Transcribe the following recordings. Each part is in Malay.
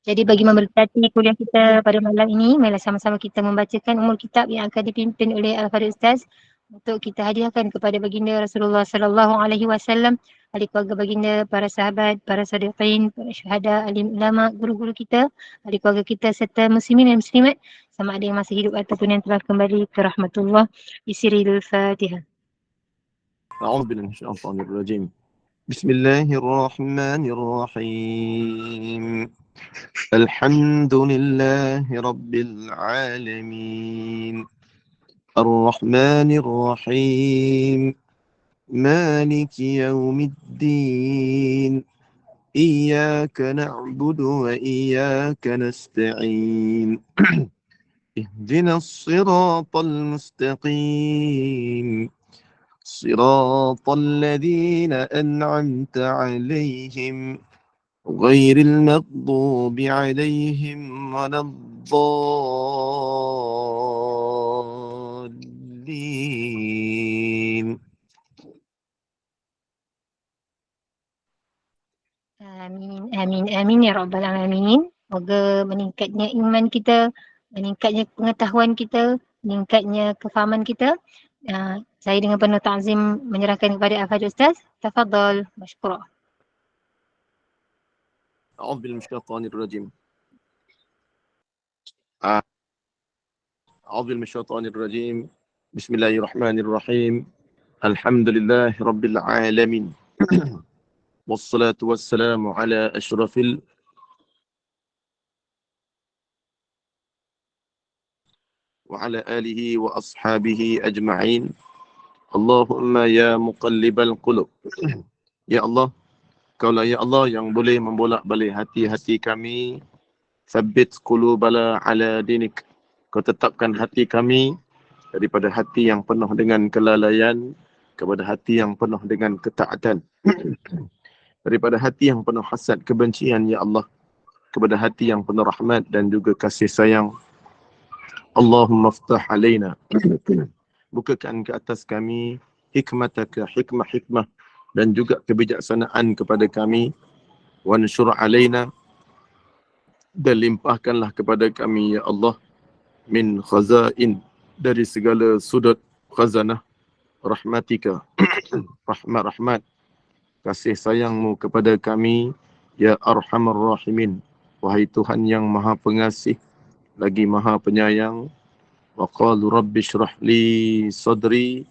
Jadi bagi memberkati kuliah kita pada malam ini, marilah sama-sama kita membacakan umul kitab yang akan dipimpin oleh Al-Fadhil Ustaz untuk kita hadiahkan kepada baginda Rasulullah sallallahu alaihi wasallam, ahli keluarga baginda, para sahabat, para sadiqin, para syuhada, alim ulama, guru-guru kita, ahli keluarga kita serta muslimin dan muslimat sama ada yang masih hidup ataupun yang telah kembali ke rahmatullah. Bismillahil Fatihah. أعوذ بالله من الشيطان الرجيم بسم الله الرحمن الرحيم الحمد لله رب العالمين الرحمن الرحيم مالك يوم الدين إياك نعبد وإياك نستعين اهدنا الصراط المستقيم صراط الذين أنعمت عليهم غير المغضوب عليهم ولا الضالين. Amin, amin, amin ya rabbal alamin. Semoga meningkatnya iman kita, meningkatnya pengetahuan kita, meningkatnya kefahaman kita. Saya dengan penuh ta'zim menyerahkan kepada Al-Fadhil Ustaz. Tafadhal, mashkura. أعوذ بالله من الشيطان الرجيم أعوذ بالله من الشيطان الرجيم بسم الله الرحمن الرحيم الحمد لله رب العالمين والصلاة والسلام على أشرف وعلى آله وأصحابه أجمعين اللهم يا مقلب القلوب Ya Allah, Kaulah ya Allah yang boleh membolak-balik hati-hati kami. Sabbit qulubana ala dinik. Kau tetapkan hati kami daripada hati yang penuh dengan kelalaian kepada hati yang penuh dengan ketaatan. Daripada hati yang penuh hasad kebencian ya Allah kepada hati yang penuh rahmat dan juga kasih sayang. Allahumma ftah alaina. Bukakan ke atas kami hikmataka, hikmah-hikmah dan juga kebijaksanaan kepada kami. Wansyur alaina, dan limpahkanlah kepada kami ya Allah min khazain, dari segala sudut khazanah rahmatika, rahmat-rahmat kasih sayangmu kepada kami ya arhamar rahimin, wahai Tuhan yang maha pengasih lagi maha penyayang. Wa qalu rabbi shrah li sadri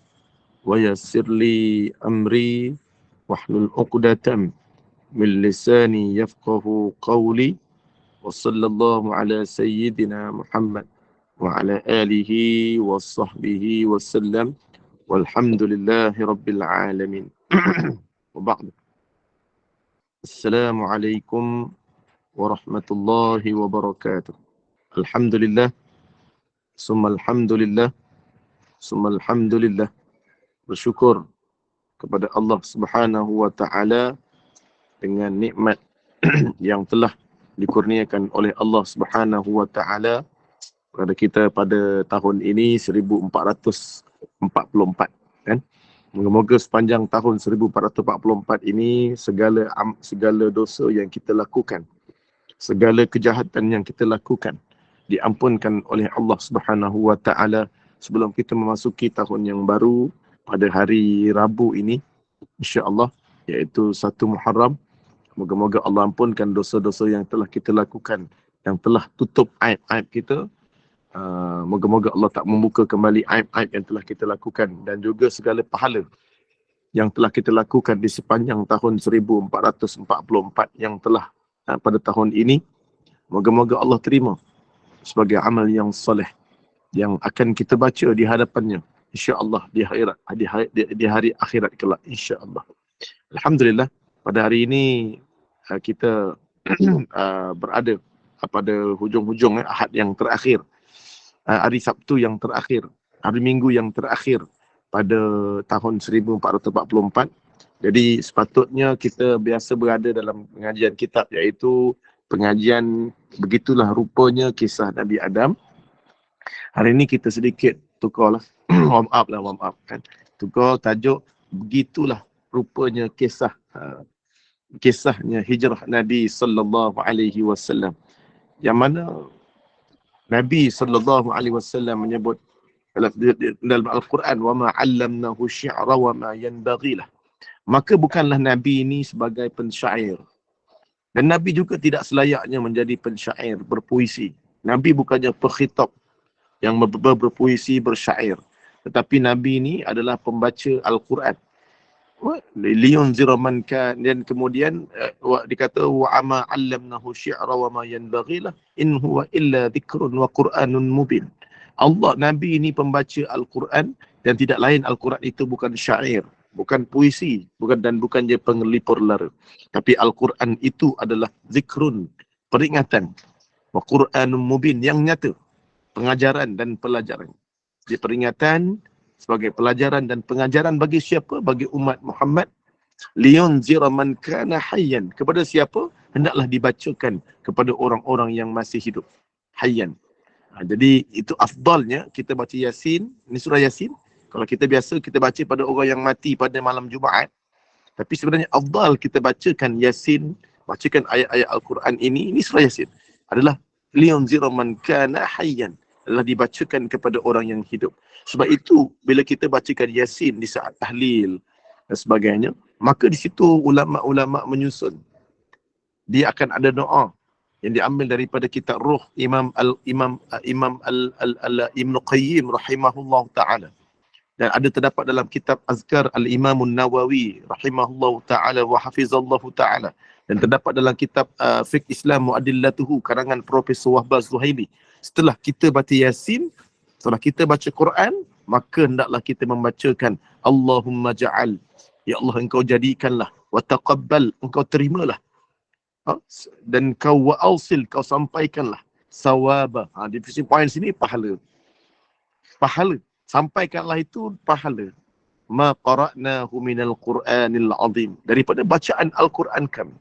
wa yassir li amri wahlul 'uqdatam min lisani yafqahu qawli. Wa sallallahu ala sayyidina Muhammad wa ala alihi wa sahbihi wa sallam. Walhamdulillahi rabbil alamin. Wa ba'd. Assalamualaikum warahmatullahi wabarakatuh. Alhamdulillah, summa alhamdulillah, summa alhamdulillah. Bersyukur kepada Allah Subhanahu wa taala dengan nikmat yang telah dikurniakan oleh Allah Subhanahu wa taala kepada kita pada tahun ini 1444, kan? Moga-moga sepanjang tahun 1444 ini segala dosa yang kita lakukan, segala kejahatan yang kita lakukan diampunkan oleh Allah Subhanahu wa taala sebelum kita memasuki tahun yang baru pada hari Rabu ini insya-Allah, iaitu 1 Muharram. Moga-moga Allah ampunkan dosa-dosa yang telah kita lakukan, yang telah tutup aib-aib kita. Moga-moga Allah tak membuka kembali aib-aib yang telah kita lakukan, dan juga segala pahala yang telah kita lakukan di sepanjang tahun 1444 yang telah pada tahun ini. Moga-moga Allah terima sebagai amal yang soleh yang akan kita baca di hadapannya insya-Allah di akhirat, di hari akhirat kelak insya-Allah. Alhamdulillah, pada hari ini kita berada pada hujung-hujung Ahad yang terakhir, hari Sabtu yang terakhir, hari Minggu yang terakhir pada tahun 1444. Jadi sepatutnya kita biasa berada dalam pengajian kitab, iaitu pengajian Begitulah Rupanya Kisah Nabi Adam. Hari ini kita sedikit tukarlah, warm up kan. Tukar tajuk Begitulah Rupanya Kisahnya hijrah Nabi sallallahu alaihi wasallam. yang mana Nabi SAW menyebut dalam Al-Quran, wa ma 'allamnahu syi'ra wa ma yanbaghi lah. Maka bukanlah Nabi ini sebagai pensyair. Dan Nabi juga tidak selayaknya menjadi pensyair, berpuisi. Nabi bukannya pekhitab yang berpuisi, bersyair. Tetapi Nabi ini adalah pembaca Al-Quran. Liyunzira man kan, dan kemudian dikata wa ama 'allamnahu syi'ra wa ma yanbaghi lah in huwa illa dzikrun wa qur'anun mubin. Allah, Nabi ini pembaca Al-Quran, dan tidak lain Al-Quran itu bukan syair, bukan puisi, bukan je pengelipur lara. Tapi Al-Quran itu adalah zikrun, peringatan, wa qur'anun mubin, yang nyata, pengajaran dan pelajaran. Jadi peringatan sebagai pelajaran dan pengajaran bagi siapa? Bagi umat Muhammad. Liyunzira man kana hayyan, kepada siapa? Hendaklah dibacakan kepada orang-orang yang masih hidup. Hayyan. Jadi itu afdalnya kita baca Yasin, ini surah Yasin. Kalau kita biasa kita baca pada orang yang mati pada malam Jumaat. Tapi sebenarnya afdal kita bacakan Yasin, bacakan ayat-ayat Al-Quran ini surah Yasin. Adalah liyunzira man kana hayyan, adalah dibacakan kepada orang yang hidup. Sebab itu bila kita bacakan Yasin di saat tahlil dan sebagainya, maka di situ ulama-ulama menyusun. Dia akan ada doa yang diambil daripada kitab Ruh Imam Ibn Qayyim rahimahullah ta'ala. Dan ada terdapat dalam kitab Azkar Al-Imam Nawawi rahimahullah ta'ala wa hafizallahu ta'ala. Dan terdapat dalam kitab Fiqh Islam Mu'adillatuhu karangan Profesor Wahbah Zuhaili. Setelah kita baca Yasin, setelah kita baca Quran, maka hendaklah kita membacakan Allahumma ja'al, ya Allah engkau jadikanlah, wa taqabbal, engkau terimalah, dan kau wa'ausil, kau sampaikanlah, sawaba. Definisi poin sini pahala. Pahala. Sampaikanlah itu pahala. Ma qara'nahu minal Qur'anil azim. Daripada bacaan Al-Quran kami.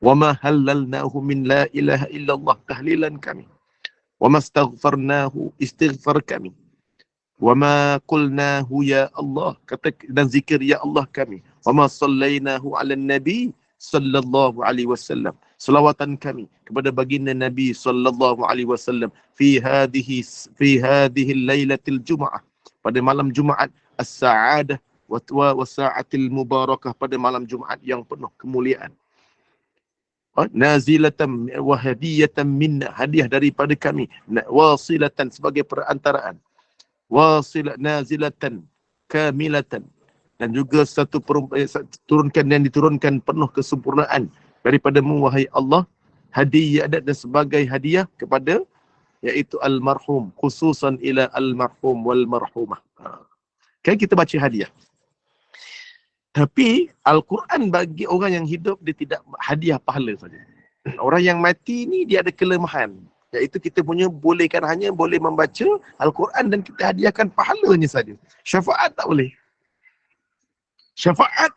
Wa ma halalnahu min la ilaha illallah, tahlilan kami. Wa ma astaghfarnahu, istighfar kami. Wa ma qulnahu ya Allah, kata dan zikir ya Allah kami. Wa ma sallainahu ala nabi sallallahu alaihi wasallam, selawatan kami kepada baginda Nabi sallallahu alaihi wasallam fi hadhihi lailatul jumaah, pada malam Jumaat, as-sa'adah wa sa'atil mubarakah, pada malam Jumaat yang penuh kemuliaan. Nazilatan wa hadiyatan minna, hadiah daripada kami, wasilatan sebagai perantaraan, wasilat nazilatan kamilatan, dan juga satu turunkan yang diturunkan penuh kesempurnaan daripadamu wahai Allah, hadiah dan sebagai hadiah kepada iaitu almarhum, khususan ila almarhum wal marhumah. Kan kita baca hadiah. Tapi Al-Quran bagi orang yang hidup dia tidak hadiah pahala saja. Orang yang mati ni dia ada kelemahan, iaitu kita punya bolehkan hanya boleh membaca Al-Quran dan kita hadiahkan pahalanya saja. Syafaat tak boleh. Syafaat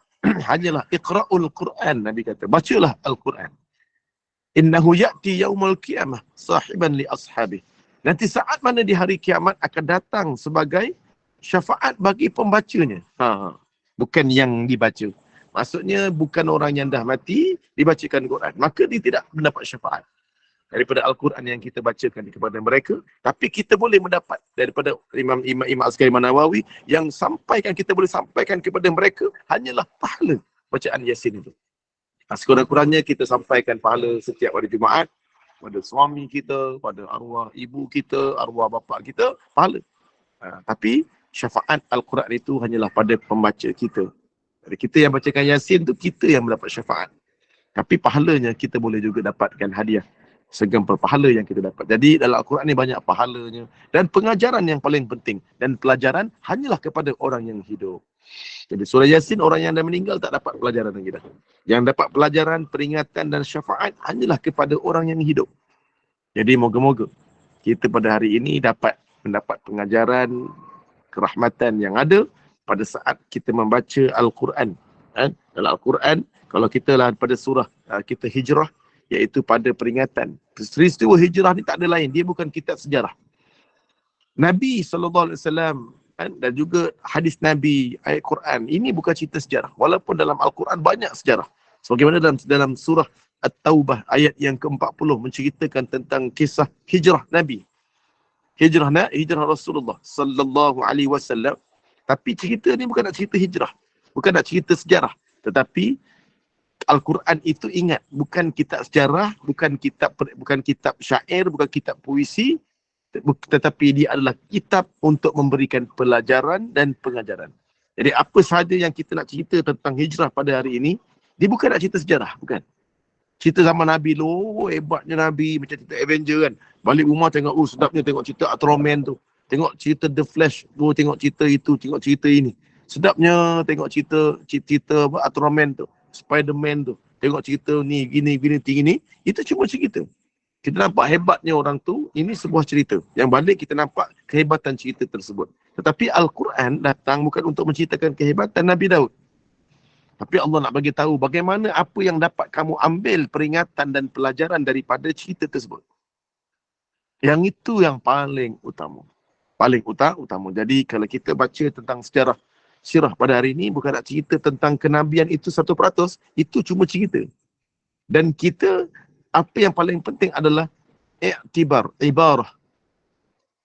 hanyalah iqra'ul Quran, Nabi kata, bacalah Al-Quran. Innahu ya'ti yaumul qiyamah sahiban li ashabih. Nanti saat mana di hari kiamat akan datang sebagai syafaat bagi pembacanya. Bukan yang dibaca. Maksudnya bukan orang yang dah mati dibacakan Quran, maka dia tidak mendapat syafaat daripada Al-Quran yang kita bacakan kepada mereka. Tapi kita boleh mendapat daripada Imam Azkar Imam Nawawi yang kita boleh sampaikan kepada mereka hanyalah pahala bacaan Yasin itu. Sekurang-kurangnya kita sampaikan pahala setiap hari Jumaat pada suami kita, pada arwah ibu kita, arwah bapa kita, pahala. Tapi syafaat Al-Quran itu hanyalah pada pembaca kita. Jadi kita yang bacakan Yasin tu kita yang mendapat syafaat. Tapi pahalanya kita boleh juga dapatkan hadiah. Segambar pahala yang kita dapat. Jadi dalam Al-Quran ni banyak pahalanya. Dan pengajaran yang paling penting. Dan pelajaran hanyalah kepada orang yang hidup. Jadi surah Yasin, orang yang dah meninggal tak dapat pelajaran lagi dah. Yang dapat pelajaran, peringatan dan syafaat hanyalah kepada orang yang hidup. Jadi moga-moga kita pada hari ini dapat mendapat pengajaran, kerahmatan yang ada pada saat kita membaca Al-Quran. Dalam Al-Quran, kalau kita lah pada surah kita hijrah, iaitu pada peringatan. Peristiwa hijrah ni tak ada lain. Dia bukan kitab sejarah. Nabi SAW dan juga hadis Nabi, ayat Quran, ini bukan cerita sejarah. Walaupun dalam Al-Quran banyak sejarah. Sebagaimana dalam surah At-Taubah ayat yang ke-40 menceritakan tentang kisah hijrah Nabi. Hijrah Rasulullah sallallahu alaihi wasallam. Tapi cerita ni bukan nak cerita hijrah, bukan nak cerita sejarah, tetapi Al-Quran itu ingat, bukan kitab sejarah, bukan kitab syair, bukan kitab puisi, tetapi dia adalah kitab untuk memberikan pelajaran dan pengajaran. Jadi apa sahaja yang kita nak cerita tentang hijrah pada hari ini, dia bukan nak cerita sejarah, bukan. Cerita zaman Nabi lu, hebatnya Nabi, macam cerita Avenger kan. Balik rumah tengok, sedapnya tengok cerita Ultraman tu. Tengok cerita The Flash tu, tengok cerita itu, tengok cerita ini. Sedapnya tengok cerita apa, Ultraman tu, Spiderman tu. Tengok cerita ni, gini, ni. Itu cuma cerita. Kita nampak hebatnya orang tu, ini sebuah cerita. Yang balik kita nampak kehebatan cerita tersebut. Tetapi Al-Quran datang bukan untuk menceritakan kehebatan Nabi Daud. Tapi Allah nak bagi tahu bagaimana apa yang dapat kamu ambil peringatan dan pelajaran daripada cerita tersebut. Yang itu yang paling utama. Paling utama. Jadi kalau kita baca tentang sejarah sirah pada hari ini, bukan nak cerita tentang kenabian itu 100%, itu cuma cerita. Dan kita, apa yang paling penting adalah ibarah.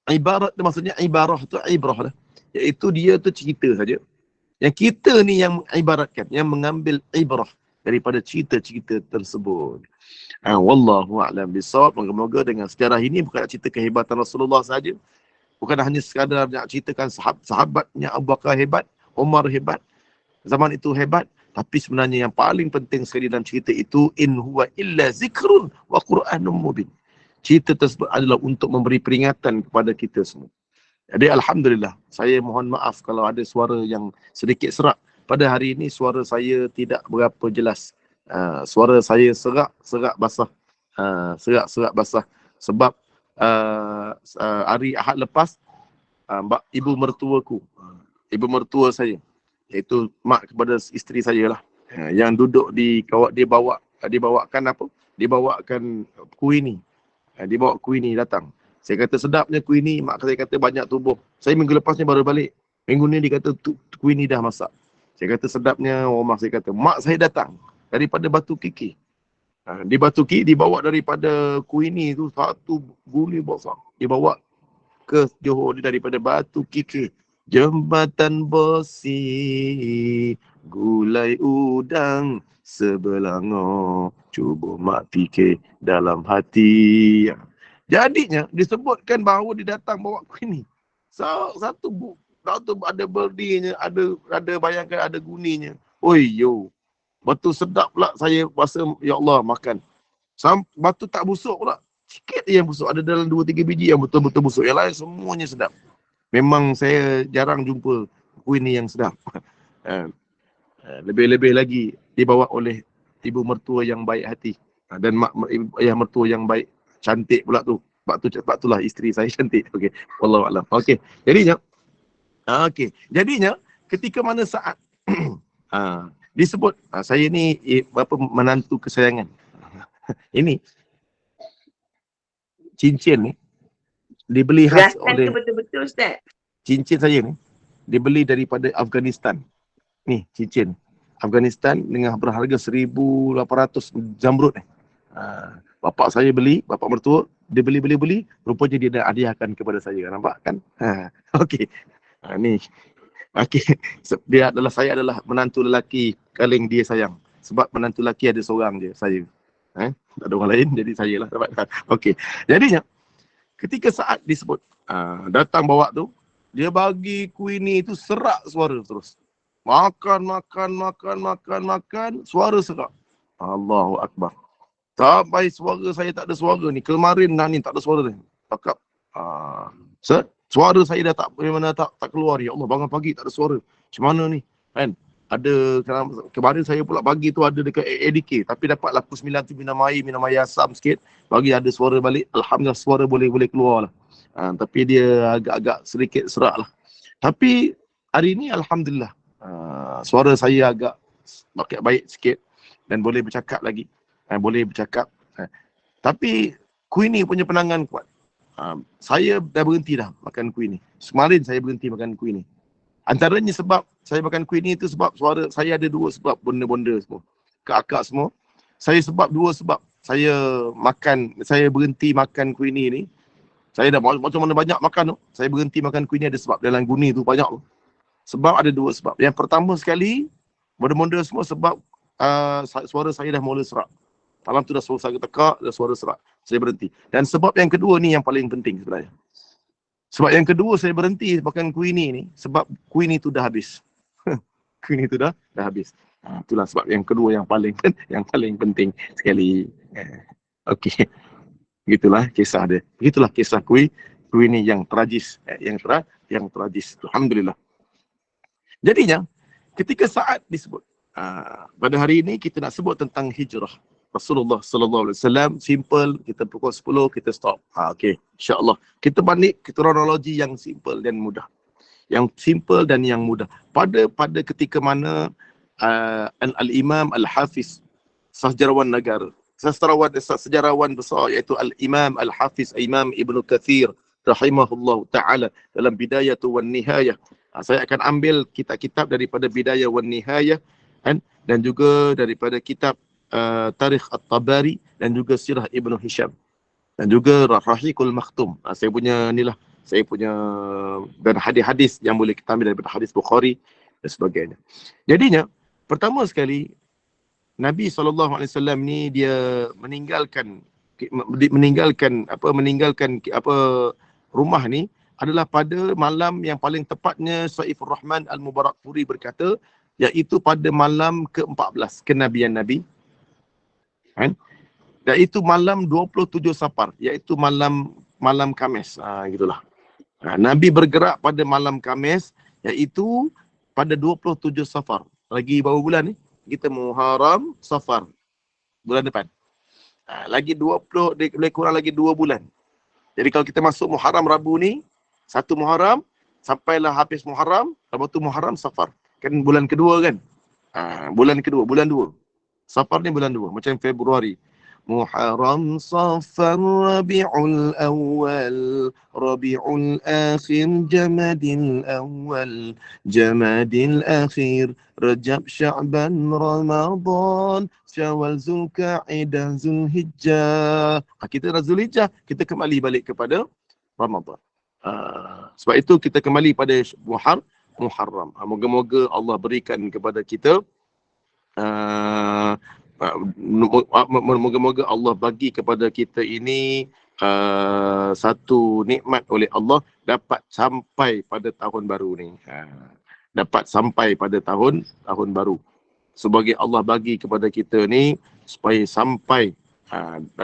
Ibarat tu maksudnya ibarah tu ibrah dah. Iaitu dia tu cerita saja. Yang kita ni yang ibaratkan, yang mengambil ibrah daripada cerita-cerita tersebut. Wallahu a'lam bissawab. Moga-moga dengan sejarah ini bukan nak cerita kehebatan Rasulullah saja. Bukan hanya sekadar nak ceritakan sahabatnya Abu Bakar hebat, Umar hebat, zaman itu hebat. Tapi sebenarnya yang paling penting sekali dalam cerita itu, in huwa illa zikrun wa Qur'anum mubin. Cerita tersebut adalah untuk memberi peringatan kepada kita semua. Jadi Alhamdulillah, saya mohon maaf kalau ada suara yang sedikit serak. Pada hari ini suara saya tidak berapa jelas. Suara saya serak basah. Serak basah. Sebab hari Ahad lepas, ibu mertua saya, iaitu mak kepada isteri saya lah, yang duduk dibawakan kuih ni. Dibawa kuih ni datang. Saya kata sedapnya kuih ni, mak saya kata banyak tubuh. Saya minggu lepas ni baru balik. Minggu ni dia kata kuih ni dah masak. Saya kata sedapnya, mak saya kata, mak saya datang daripada Batu Kiki. Di Batu Kiki dibawa daripada kuih ni tu satu guli besar. Dibawa ke Johor daripada Batu Kiki. Jembatan besi, gulai udang, sebelanga, cuba mak fikir dalam hati. Jadinya disebutkan bahawa dia datang bawa kuih ni. Satu ada berdinya, ada bayangkan ada guninya. Oi yo. Betul sedap pula saya rasa, ya Allah, makan. Batu tak busuk pula. Sikit yang busuk. Ada dalam 2-3 biji yang betul-betul busuk. Yang lain semuanya sedap. Memang saya jarang jumpa kuih ni yang sedap. Lebih-lebih lagi dibawa oleh ibu mertua yang baik hati. Dan ayah mertua yang baik, cantik pula tu. Sebab itulah isteri saya cantik. Okey. Wallahu a'lam. Okey. Jadinya ketika mana saat disebut saya ni menantu kesayangan. Ini cincin ni dibeli khas oleh, betul-betul Ustaz. cincin saya ni dibeli daripada Afghanistan. Ni cincin Afghanistan dengan berharga 1,800 zamrud ni. Bapak saya beli, bapak mertua, dia beli, rupanya dia dah hadiahkan kepada saya. Nampak kan? Okey. Ni. Okey. Saya adalah menantu lelaki paling dia sayang. Sebab menantu lelaki ada seorang je, saya. Tak ada orang lain, jadi saya lah dapat. Okey. Jadinya, ketika saat disebut, datang bawa tu, dia bagi kuih ni tu serak suara terus. Makan, suara serak. Allahu Akbar. Sampai suara saya tak ada suara ni. Kemarin ni tak ada suara ni. Cakap, suara saya dah tak keluar. Ya Allah, bangun pagi tak ada suara. Macam mana ni? Kan? Ada, kemarin saya pula bagi tu ada dekat ADK. Tapi dapatlah pukul 9 tu minum air asam sikit. Bagi ada suara balik. Alhamdulillah suara boleh keluar lah. Tapi dia agak-agak sedikit serak lah. Tapi hari ni Alhamdulillah. Suara saya agak baik sikit. Dan boleh bercakap lagi. Tapi kuih ni punya penangan kuat. Saya dah berhenti dah makan kuih ni. Kemarin saya berhenti makan kuih ni. Antaranya sebab saya makan kuih ni tu sebab suara saya ada dua sebab bonda-bonda semua. Kakak semua. Saya dua sebab. Saya berhenti makan kuini ni. Saya dah macam mana banyak makan tu. Saya berhenti makan kuini ada sebab. Dalam guni tu banyak tu. Sebab ada dua sebab. Yang pertama sekali, benda-benda semua sebab suara saya dah mula serak. Malam tu dah suara saya tekak, dah suara serak. Saya berhenti. Dan sebab yang kedua ni yang paling penting sebenarnya. Sebab yang kedua saya berhenti makan kuini ni, sebab kuini tu dah habis. Kuini tu dah habis. Itulah sebab yang kedua yang paling penting sekali. Okey. Begitulah kisah dia. Begitulah kisah kuini yang tragis. Yang tragis. Alhamdulillah. Jadinya, ketika saat disebut, pada hari ini kita nak sebut tentang hijrah Rasulullah sallallahu alaihi wasallam. Simple, kita pukul 10 kita stop. Okey, insya-Allah. Kita balik ke kronologi yang simple dan mudah. Yang simple dan yang mudah. Pada ketika mana Al-Imam Al-Hafiz, sejarawan negara, sejarawan besar iaitu Al-Imam Al-Hafiz Imam Ibn Kathir rahimahullah ta'ala dalam Bidayah wan Nihayah. Saya akan ambil kitab-kitab daripada Bidayah wan Nihayah dan juga daripada kitab Tarikh At-Tabari dan juga Sirah Ibn Hisham dan juga Rahiqul Makhtum. Saya punya dan hadis-hadis yang boleh kita ambil daripada hadis Bukhari dan sebagainya. Jadinya, pertama sekali Nabi SAW ni dia meninggalkan rumah ni adalah pada malam yang paling tepatnya Saifur Rahman Al-Mubarakfuri berkata, iaitu pada malam ke-14 kenabian Nabi. Iaitu malam 27 Safar, iaitu malam Khamis. Gitulah. Nabi bergerak pada malam Khamis, iaitu pada 27 Safar. Lagi berapa bulan ni? Kita Muharram, Safar. Bulan depan. Lagi 20, lebih kurang lagi 2 bulan. Jadi kalau kita masuk Muharram Rabu ni, 1 Muharram, sampailah habis Muharram, lepas tu Muharram, Safar. Kan bulan kedua kan? Bulan kedua, bulan 2. Safar ni bulan 2, macam Februari. Muharram, Safar, Rabiul Awal, Rabiul Akhir, Jamadil Awal, Jamadil Akhir, Rajab, Sya'ban, Ramadan, Syawal, Zulkaidah, Zulhijjah. Kita dah Zulhijjah, kita kembali balik kepada Ramadan. Sebab itu kita kembali pada Muharram. Moga-moga Allah berikan kepada kita, moga-moga Allah bagi kepada kita ini satu nikmat oleh Allah, dapat sampai pada tahun baru ni. Dapat sampai pada tahun baru. Sebagai Allah bagi kepada kita ni supaya sampai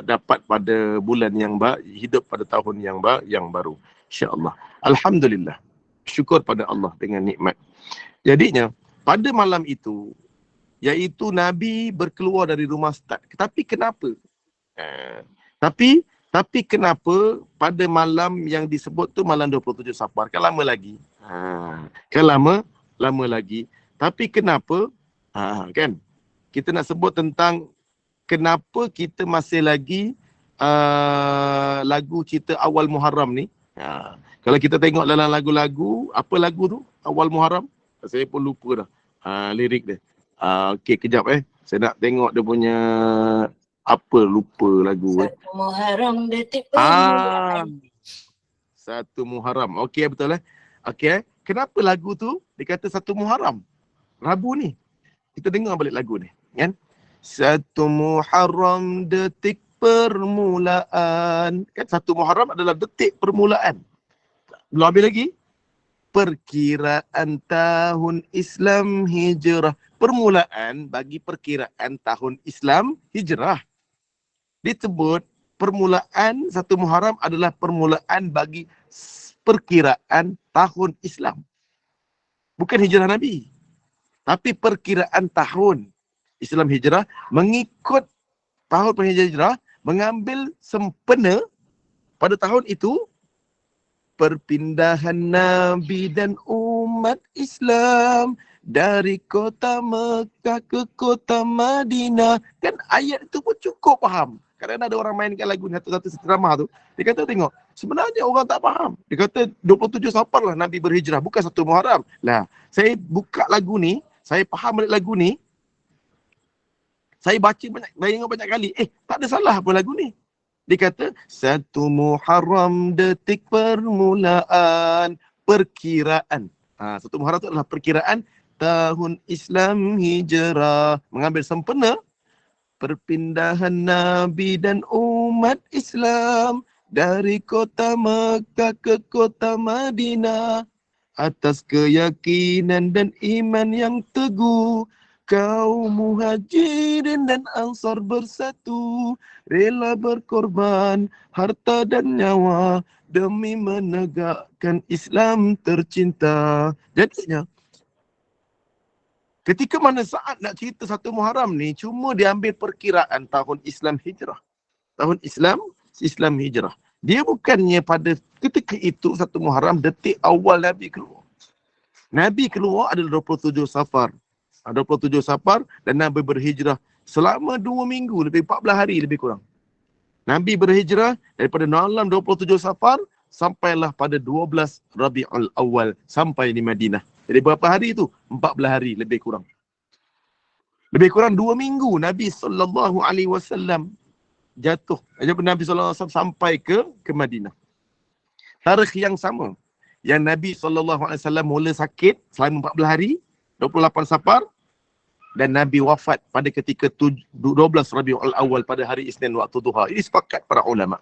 dapat pada bulan yang hidup pada tahun yang baru. InsyaAllah. Alhamdulillah. Syukur pada Allah dengan nikmat. Jadinya, pada malam itu, iaitu Nabi berkeluar dari rumah start. Tapi kenapa? Tapi kenapa pada malam yang disebut tu malam 27 Safar? Kan lama lagi. Kan lama lagi. Tapi kenapa? Kan? Kita nak sebut tentang kenapa kita masih lagi lagu cerita awal Muharram ni. Kalau kita tengok dalam lagu-lagu, apa lagu tu? Awal Muharram? Saya pun lupa dah lirik dia. Okey, kejap saya nak tengok dia punya lupa lagu. Satu Muharram detik permulaan. Satu Muharram. Okey, betul Okey, kenapa lagu tu dikata satu Muharram? Rabu ni. Kita dengar balik lagu ni, kan? Satu Muharram detik permulaan. Kan satu Muharram adalah detik permulaan. Belum habis lagi. Perkiraan tahun Islam Hijrah. Permulaan bagi perkiraan tahun Islam Hijrah. Disebut permulaan satu Muharram adalah permulaan bagi perkiraan tahun Islam. Bukan hijrah Nabi. Tapi perkiraan tahun Islam Hijrah mengikut tahun hijrah, mengambil sempena pada tahun itu perpindahan Nabi dan umat Islam dari kota Mekah ke kota Madinah. Kan ayat itu pun cukup faham. Kadang-kadang ada orang mainkan lagu ni satu-satu ceramah tu. Dia kata tengok, sebenarnya orang tak faham. Dia kata 27 Safar lah Nabi berhijrah, bukan satu Muharram. Lah, saya buka lagu ni, saya faham balik lagu ni. Saya baca banyak kali. Tak ada salah apa lagu ni. Dia kata, 1 Muharram detik permulaan perkiraan. 1 Muharram itu adalah perkiraan tahun Islam hijrah. Mengambil sempena perpindahan Nabi dan umat Islam dari kota Mekah ke kota Madinah. Atas keyakinan dan iman yang teguh, kaum muhajirin dan ansar bersatu, rela berkorban harta dan nyawa demi menegakkan Islam tercinta. Jadinya, ketika mana saat nak cerita 1 Muharram ni, cuma diambil perkiraan tahun Islam hijrah. Tahun Islam hijrah. Dia bukannya pada ketika itu 1 Muharram detik awal Nabi keluar. Nabi keluar adalah 27 Safar. 27 Safar dan Nabi berhijrah selama 2 minggu, lebih 14 hari lebih kurang. Nabi berhijrah daripada malam 27 Safar sampailah pada 12 Rabiul Awal sampai di Madinah. Jadi berapa hari itu? 14 hari lebih kurang. Lebih kurang 2 minggu Nabi SAW jatuh. Nabi SAW sampai ke Madinah. Tarikh yang sama. Yang Nabi SAW mula sakit selama 14 hari, 28 Safar, dan Nabi wafat pada ketika 12 Rabiul Awal pada hari Isnin waktu duha. Ini sepakat para ulama.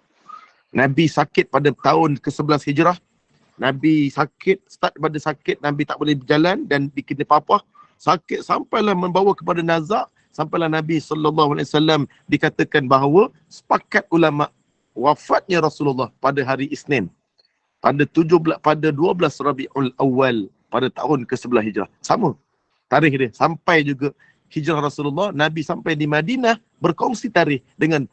Nabi sakit pada tahun ke-11 Hijrah. Nabi sakit, start pada sakit, Nabi tak boleh berjalan dan dikena papah. Sakit sampailah membawa kepada nazak, sampailah Nabi SAW dikatakan bahawa sepakat ulama wafatnya Rasulullah pada hari Isnin. Pada 12 Rabiul Awal pada tahun ke-11 Hijrah. Sama tarikh dia. Sampai juga hijrah Rasulullah, Nabi sampai di Madinah berkongsi tarikh dengan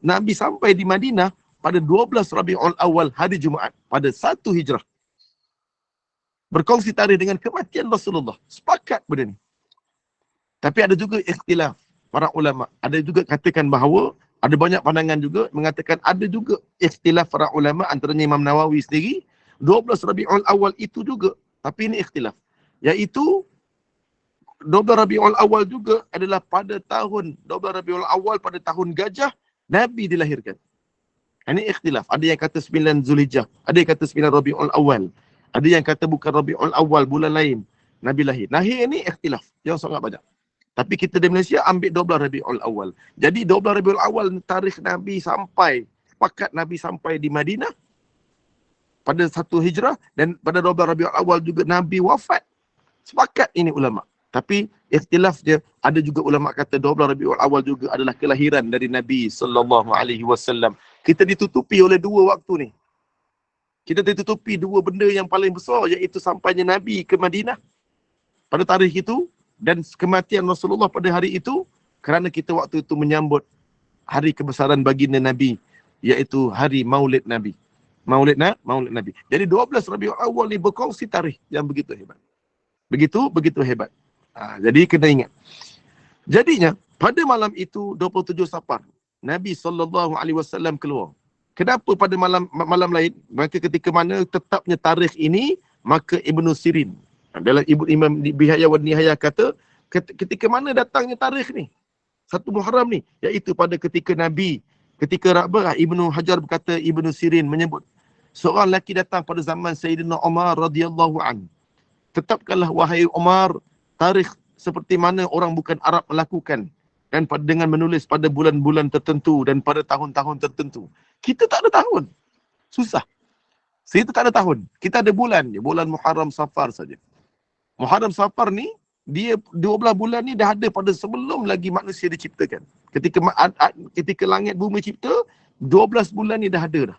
Nabi sampai di Madinah pada 12 Rabiul Awal hari Jumaat pada 1 Hijrah. Berkongsi tarikh dengan kematian Rasulullah. Sepakat benda ni. Tapi ada juga ikhtilaf para ulama. Ada juga katakan bahawa ada banyak pandangan juga mengatakan ada juga ikhtilaf para ulama, antaranya Imam Nawawi sendiri 12 Rabiul Awal itu juga, tapi ini ikhtilaf, iaitu 12 Rabiul Awal juga adalah pada tahun 12 Rabiul Awal pada tahun gajah Nabi dilahirkan. Ini ikhtilaf. Ada yang kata 9 Zulhijjah, ada yang kata 9 Rabiul Awal, ada yang kata bukan Rabiul Awal, bulan lain Nabi lahir. Lahir ini ikhtilaf yang sangat banyak. Tapi kita di Malaysia ambil 12 Rabiul Awal. Jadi 12 Rabiul Awal tarikh Nabi sampai, sepakat Nabi sampai di Madinah pada 1 Hijrah, dan pada 12 Rabiul Awal juga Nabi wafat. Sepakat ini ulama. Tapi ikhtilaf dia, ada juga ulama kata 12 Rabiul Awal juga adalah kelahiran dari Nabi SAW. Kita ditutupi oleh 2 waktu ni. Kita ditutupi 2 benda yang paling besar, iaitu sampainya Nabi ke Madinah pada tarikh itu dan kematian Rasulullah pada hari itu, kerana kita waktu itu menyambut hari kebesaran baginda Nabi, iaitu hari Maulid Nabi. Maulid Nabi. Jadi 12 Rabiul Awal ni berkongsi tarikh yang begitu hebat. Begitu hebat. Jadi kena ingat. Jadinya pada malam itu 27 Safar Nabi SAW keluar. Kenapa pada malam lain? Maka ketika mana tetapnya tarikh ini, maka Ibnu Sirin dalam Imam Bihaya wa Nihaya kata, ketika mana datangnya tarikh ni, 1 Muharram ni, iaitu pada ketika Nabi, ketika Ibnu Hajar berkata, Ibnu Sirin menyebut, seorang lelaki datang pada zaman Sayyidina Umar radhiyallahu an. Tetapkanlah wahai Umar tarikh seperti mana orang bukan Arab melakukan, dan dengan menulis pada bulan-bulan tertentu dan pada tahun-tahun tertentu. Kita tak ada tahun. Susah. Kita tak ada tahun. Kita ada bulan je. Bulan Muharram Safar saja. Muharram Safar ni, dia 12 bulan ni dah ada pada sebelum lagi manusia diciptakan. Ketika langit bumi cipta, 12 bulan ni dah ada dah.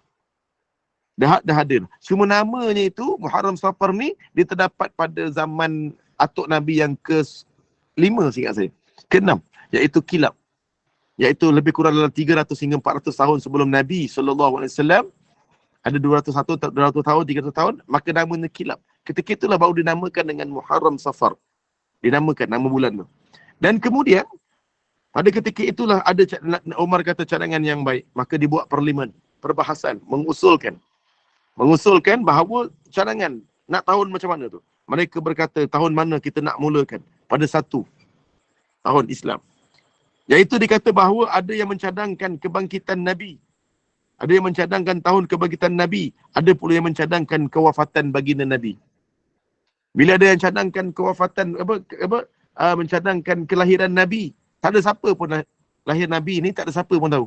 Dah ada. Cuma namanya itu, Muharram Safar ni, dia terdapat pada zaman atuk Nabi yang ke-5 seingat saya. Ke-6, iaitu kilap. Iaitu lebih kurang dalam 300 hingga 400 tahun sebelum Nabi SAW. Ada 200 tahun, 300 tahun, maka namanya kilap. Ketika itulah baru dinamakan dengan Muharram Safar. Dinamakan nama bulan tu. Dan kemudian, pada ketika itulah ada Umar kata cadangan yang baik. Maka dibuat parlimen, perbahasan, mengusulkan bahawa cadangan, nak tahun macam mana tu. Mereka berkata tahun mana kita nak mulakan. Pada 1 tahun Islam. Iaitu dikata bahawa ada yang mencadangkan kebangkitan Nabi. Ada yang mencadangkan tahun kebangkitan Nabi. Ada pula yang mencadangkan kewafatan baginda Nabi. Bila ada yang cadangkan kewafatan, mencadangkan kelahiran Nabi, tak ada siapa pun lahir Nabi ni, tak ada siapa pun tahu.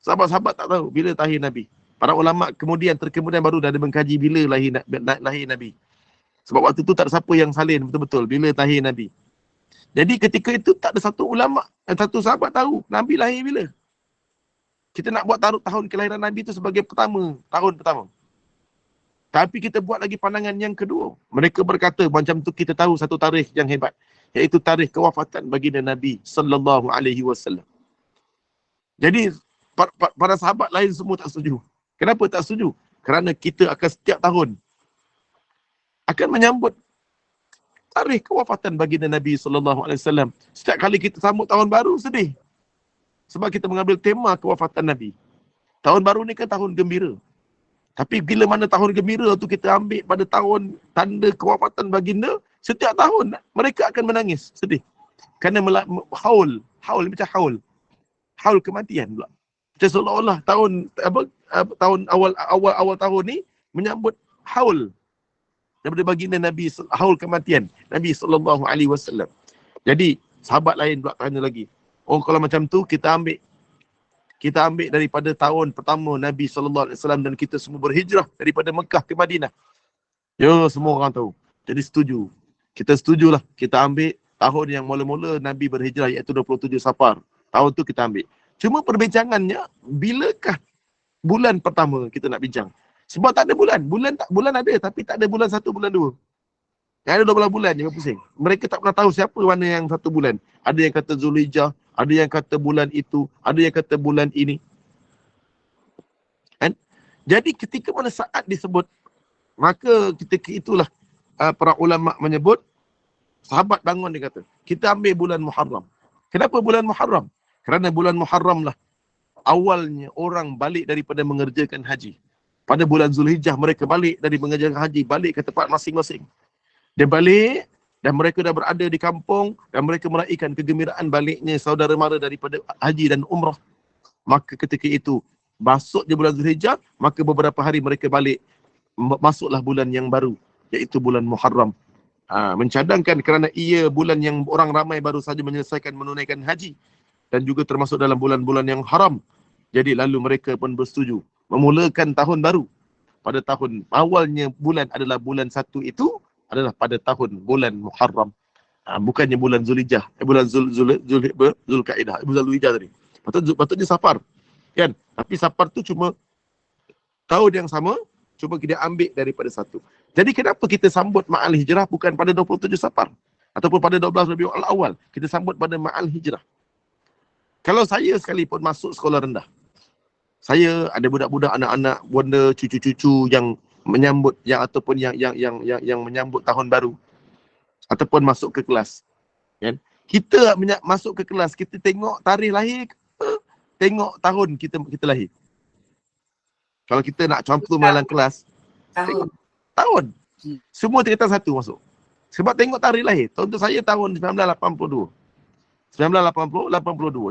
Sahabat-sahabat tak tahu bila lahir Nabi. Para ulama kemudian baru dah ada mengkaji bila lahir Nabi. Sebab waktu tu tak ada siapa yang salin betul-betul bila lahir Nabi. Jadi ketika itu tak ada satu ulama, satu sahabat tahu Nabi lahir bila. Kita nak buat tahun kelahiran Nabi itu sebagai tahun pertama. Tapi kita buat lagi pandangan yang kedua. Mereka berkata macam tu kita tahu satu tarikh yang hebat, iaitu tarikh kewafatan baginda Nabi sallallahu alaihi wasallam. Jadi para sahabat lain semua tak setuju. Kenapa tak setuju? Kerana kita akan setiap tahun akan menyambut tarikh kewafatan baginda Nabi sallallahu alaihi wasallam. Setiap kali kita sambut tahun baru sedih. Sebab kita mengambil tema kewafatan Nabi. Tahun baru ni kan tahun gembira. Tapi bila mana tahun gembira tu kita ambil pada tahun tanda kewafatan baginda, setiap tahun mereka akan menangis, sedih. Kerana haul haul kematian pula. Macam seolah-olah tahun awal tahun ni menyambut haul daripada baginda Nabi, haul kematian Nabi sallallahu alaihi wasallam. Jadi sahabat lain pula tanya lagi, oh kalau macam tu kita ambil daripada tahun pertama Nabi sallallahu alaihi wasallam dan kita semua berhijrah daripada Mekah ke Madinah. Ya, semua orang tahu. Jadi setuju. Kita setujulah. Kita ambil tahun yang mula-mula Nabi berhijrah, iaitu 27 Safar. Tahun tu kita ambil. Cuma perbincangannya, bilakah bulan pertama kita nak bincang? Sebab tak ada bulan. Bulan ada tapi tak ada bulan 1, bulan 2. Yang ada 12 bulan je pusing. Mereka tak pernah tahu siapa mana yang 1 bulan. Ada yang kata Zulhijjah, ada yang kata bulan itu, ada yang kata bulan ini. Kan? Jadi ketika mana saat disebut, maka ketika itulah para ulama menyebut, sahabat bangun dia kata, kita ambil bulan Muharram. Kenapa bulan Muharram? Kerana bulan Muharram lah awalnya orang balik daripada mengerjakan haji. Pada bulan Zulhijjah mereka balik dari mengerjakan haji, balik ke tempat masing-masing. Dia balik dan mereka dah berada di kampung dan mereka meraihkan kegembiraan baliknya saudara mara daripada haji dan umrah. Maka ketika itu masuk je bulan Zulhijjah, maka beberapa hari mereka balik, masuklah bulan yang baru, iaitu bulan Muharram. Mencadangkan kerana ia bulan yang orang ramai baru saja menyelesaikan menunaikan haji dan juga termasuk dalam bulan-bulan yang haram. Jadi lalu mereka pun bersetuju memulakan tahun baru pada tahun awalnya bulan adalah bulan 1 itu adalah pada tahun bulan Muharram. Bukannya bulan Zulhijjah, bulan Zulkaidah, bulan Zulhijjah tadi. Patutnya Safar. Kan? Tapi Safar tu cuma tahun yang sama, cuma kita ambil daripada 1. Jadi kenapa kita sambut Ma'al Hijrah bukan pada 27 Safar ataupun pada 12 Rabiul Awal? Kita sambut pada Ma'al Hijrah. Kalau saya sekalipun masuk sekolah rendah, saya ada budak-budak, anak-anak, bonda, cucu-cucu yang menyambut ataupun yang menyambut tahun baru ataupun masuk ke kelas, kan? Kita masuk ke kelas, kita tengok tarikh lahir ke tengok tahun kita lahir? Kalau kita nak campur dalam kelas, tengok tahun. Semua tingkatan 1 masuk. Sebab tengok tarikh lahir. Untuk saya tahun 1982.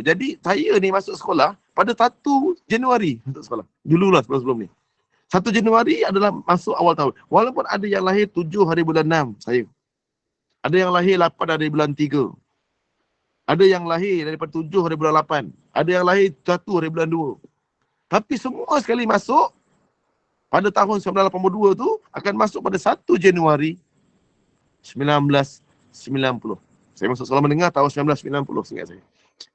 Jadi saya ni masuk sekolah pada 1 Januari masuk sekolah. Dululah sebelum ni. 1 Januari adalah masuk awal tahun. Walaupun ada yang lahir 7 hari bulan 6, saya. Ada yang lahir 8 hari bulan 3. Ada yang lahir daripada 7 hari bulan 8. Ada yang lahir 1 hari bulan 2. Tapi semua sekali masuk pada tahun 1982 tu akan masuk pada 1 Januari 1990. Saya masuk sekolah menengah tahun 1990, seingat saya.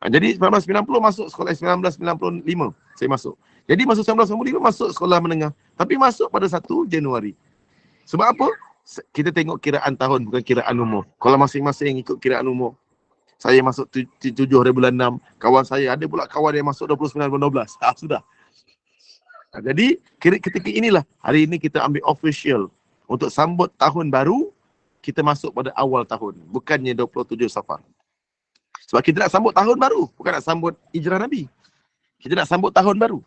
Jadi 1990 masuk sekolah, 1995 saya masuk. Jadi masuk 1995 masuk sekolah menengah. Tapi masuk pada 1 Januari. Sebab apa? Kita tengok kiraan tahun, bukan kiraan umur. Kalau masing-masing ikut kiraan umur. Saya masuk 7 hari bulan 6. Kawan saya, ada pula kawan yang masuk 29 bulan 12. Sudah. Jadi ketika inilah, hari ini kita ambil official. Untuk sambut tahun baru, kita masuk pada awal tahun. Bukannya 27 Safar. Sebab kita nak sambut tahun baru. Bukan nak sambut hijrah Nabi. Kita nak sambut tahun baru.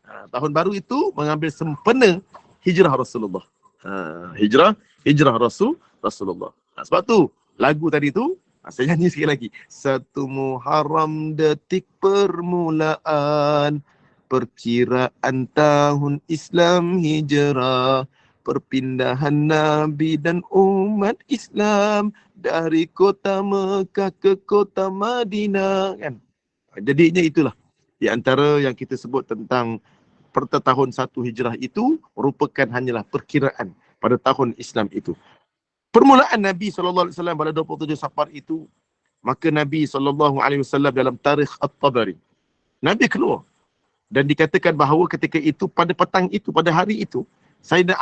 Tahun baru itu mengambil sempena hijrah Rasulullah. Hijrah Rasulullah. Sebab tu lagu tadi tu Saya nyanyi sekali lagi. 1 Muharram detik permulaan, perkiraan tahun Islam hijrah, perpindahan Nabi dan umat Islam dari kota Mekah ke kota Madinah, kan? Jadinya itulah di antara yang kita sebut tentang tahun 1 Hijrah itu merupakan hanyalah perkiraan pada tahun Islam itu. Permulaan Nabi SAW pada 27 Safar itu, maka Nabi SAW dalam tarikh At-Tabari, Nabi keluar dan dikatakan bahawa ketika itu pada petang itu, pada hari itu, Sayyidina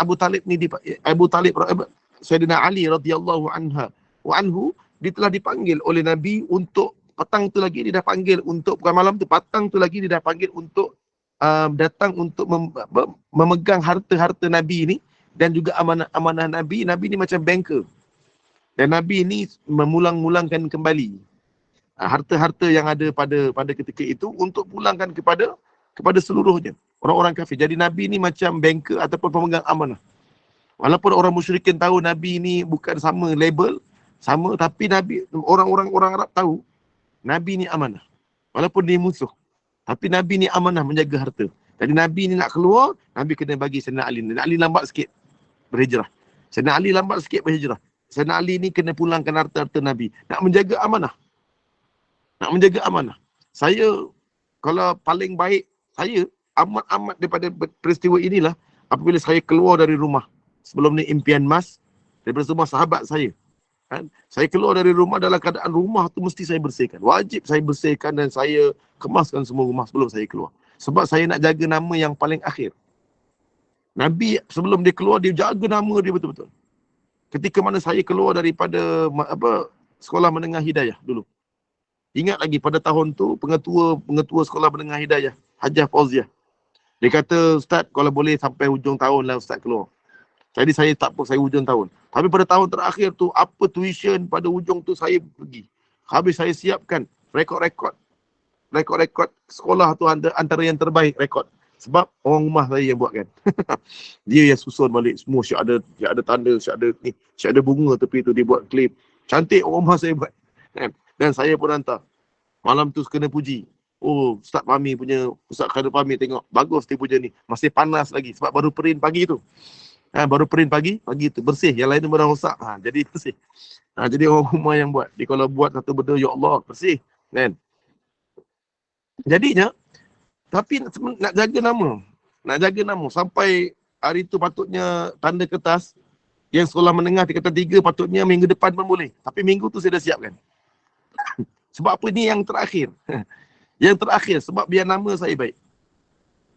Sayyidina Ali radhiyallahu anhu dia telah dipanggil oleh Nabi untuk petang tu lagi dia dah panggil untuk, bukan malam tu, petang tu lagi dia dah panggil untuk datang untuk memegang harta-harta Nabi ni dan juga amanah-amanah Nabi. Nabi ni macam banker. Dan Nabi ni memulang-mulangkan kembali harta-harta yang ada pada ketika itu untuk pulangkan kepada seluruhnya orang-orang kafir. Jadi Nabi ni macam banker ataupun pemegang amanah. Walaupun orang musyrikin tahu Nabi ni bukan sama label, sama, tapi Nabi, orang Arab tahu Nabi ni amanah. Walaupun dia musuh, tapi Nabi ni amanah menjaga harta. Jadi Nabi ni nak keluar, Nabi kena bagi Sayyidina Ali. Sayyidina Ali lambat sikit berhijrah. Sayyidina Ali lambat sikit berhijrah. Sayyidina Ali ni kena pulangkan harta-harta Nabi. Nak menjaga amanah. Nak menjaga amanah. Saya, kalau paling baik, saya amat-amat daripada peristiwa inilah apabila saya keluar dari rumah. Sebelum ni impian mas daripada semua sahabat saya. Kan? Saya keluar dari rumah dalam keadaan rumah tu mesti saya bersihkan. Wajib saya bersihkan dan saya kemaskan semua rumah sebelum saya keluar. Sebab saya nak jaga nama yang paling akhir. Nabi sebelum dia keluar, dia jaga nama dia betul-betul. Ketika mana saya keluar daripada sekolah menengah hidayah dulu. Ingat lagi pada tahun tu pengetua sekolah menengah hidayah, Hajah Fauziah. Dia kata, Ustaz, kalau boleh sampai hujung tahun lah Ustaz keluar. Jadi saya tak apa, saya hujung tahun. Tapi pada tahun terakhir tu, apa tuition pada hujung tu saya pergi. Habis saya siapkan rekod-rekod sekolah tu antara yang terbaik rekod. Sebab orang rumah saya yang buat kan. Dia yang susun balik semua, siap ada tanda, siap ada bunga tepi tu, dia buat klip. Cantik orang rumah saya buat. Kan? Dan saya pun hantar. Malam tu kena puji. Oh, Ustaz Fahmi punya, Ustaz Khairul Fahmi tengok, bagus dia punya ni. Masih panas lagi sebab baru print pagi tu. Baru print pagi tu bersih, yang lain tu dah rosak. Jadi bersih. Jadi orang rumah yang buat. Dia kalau buat satu benda, ya Allah, bersih. Kan? Jadinya, tapi nak jaga nama. Sampai hari tu patutnya tanda kertas, yang sekolah menengah tingkatan 3 patutnya minggu depan pun boleh. Tapi minggu tu saya dah siapkan. Sebab apa ni yang terakhir? Yang terakhir, sebab biar nama saya baik.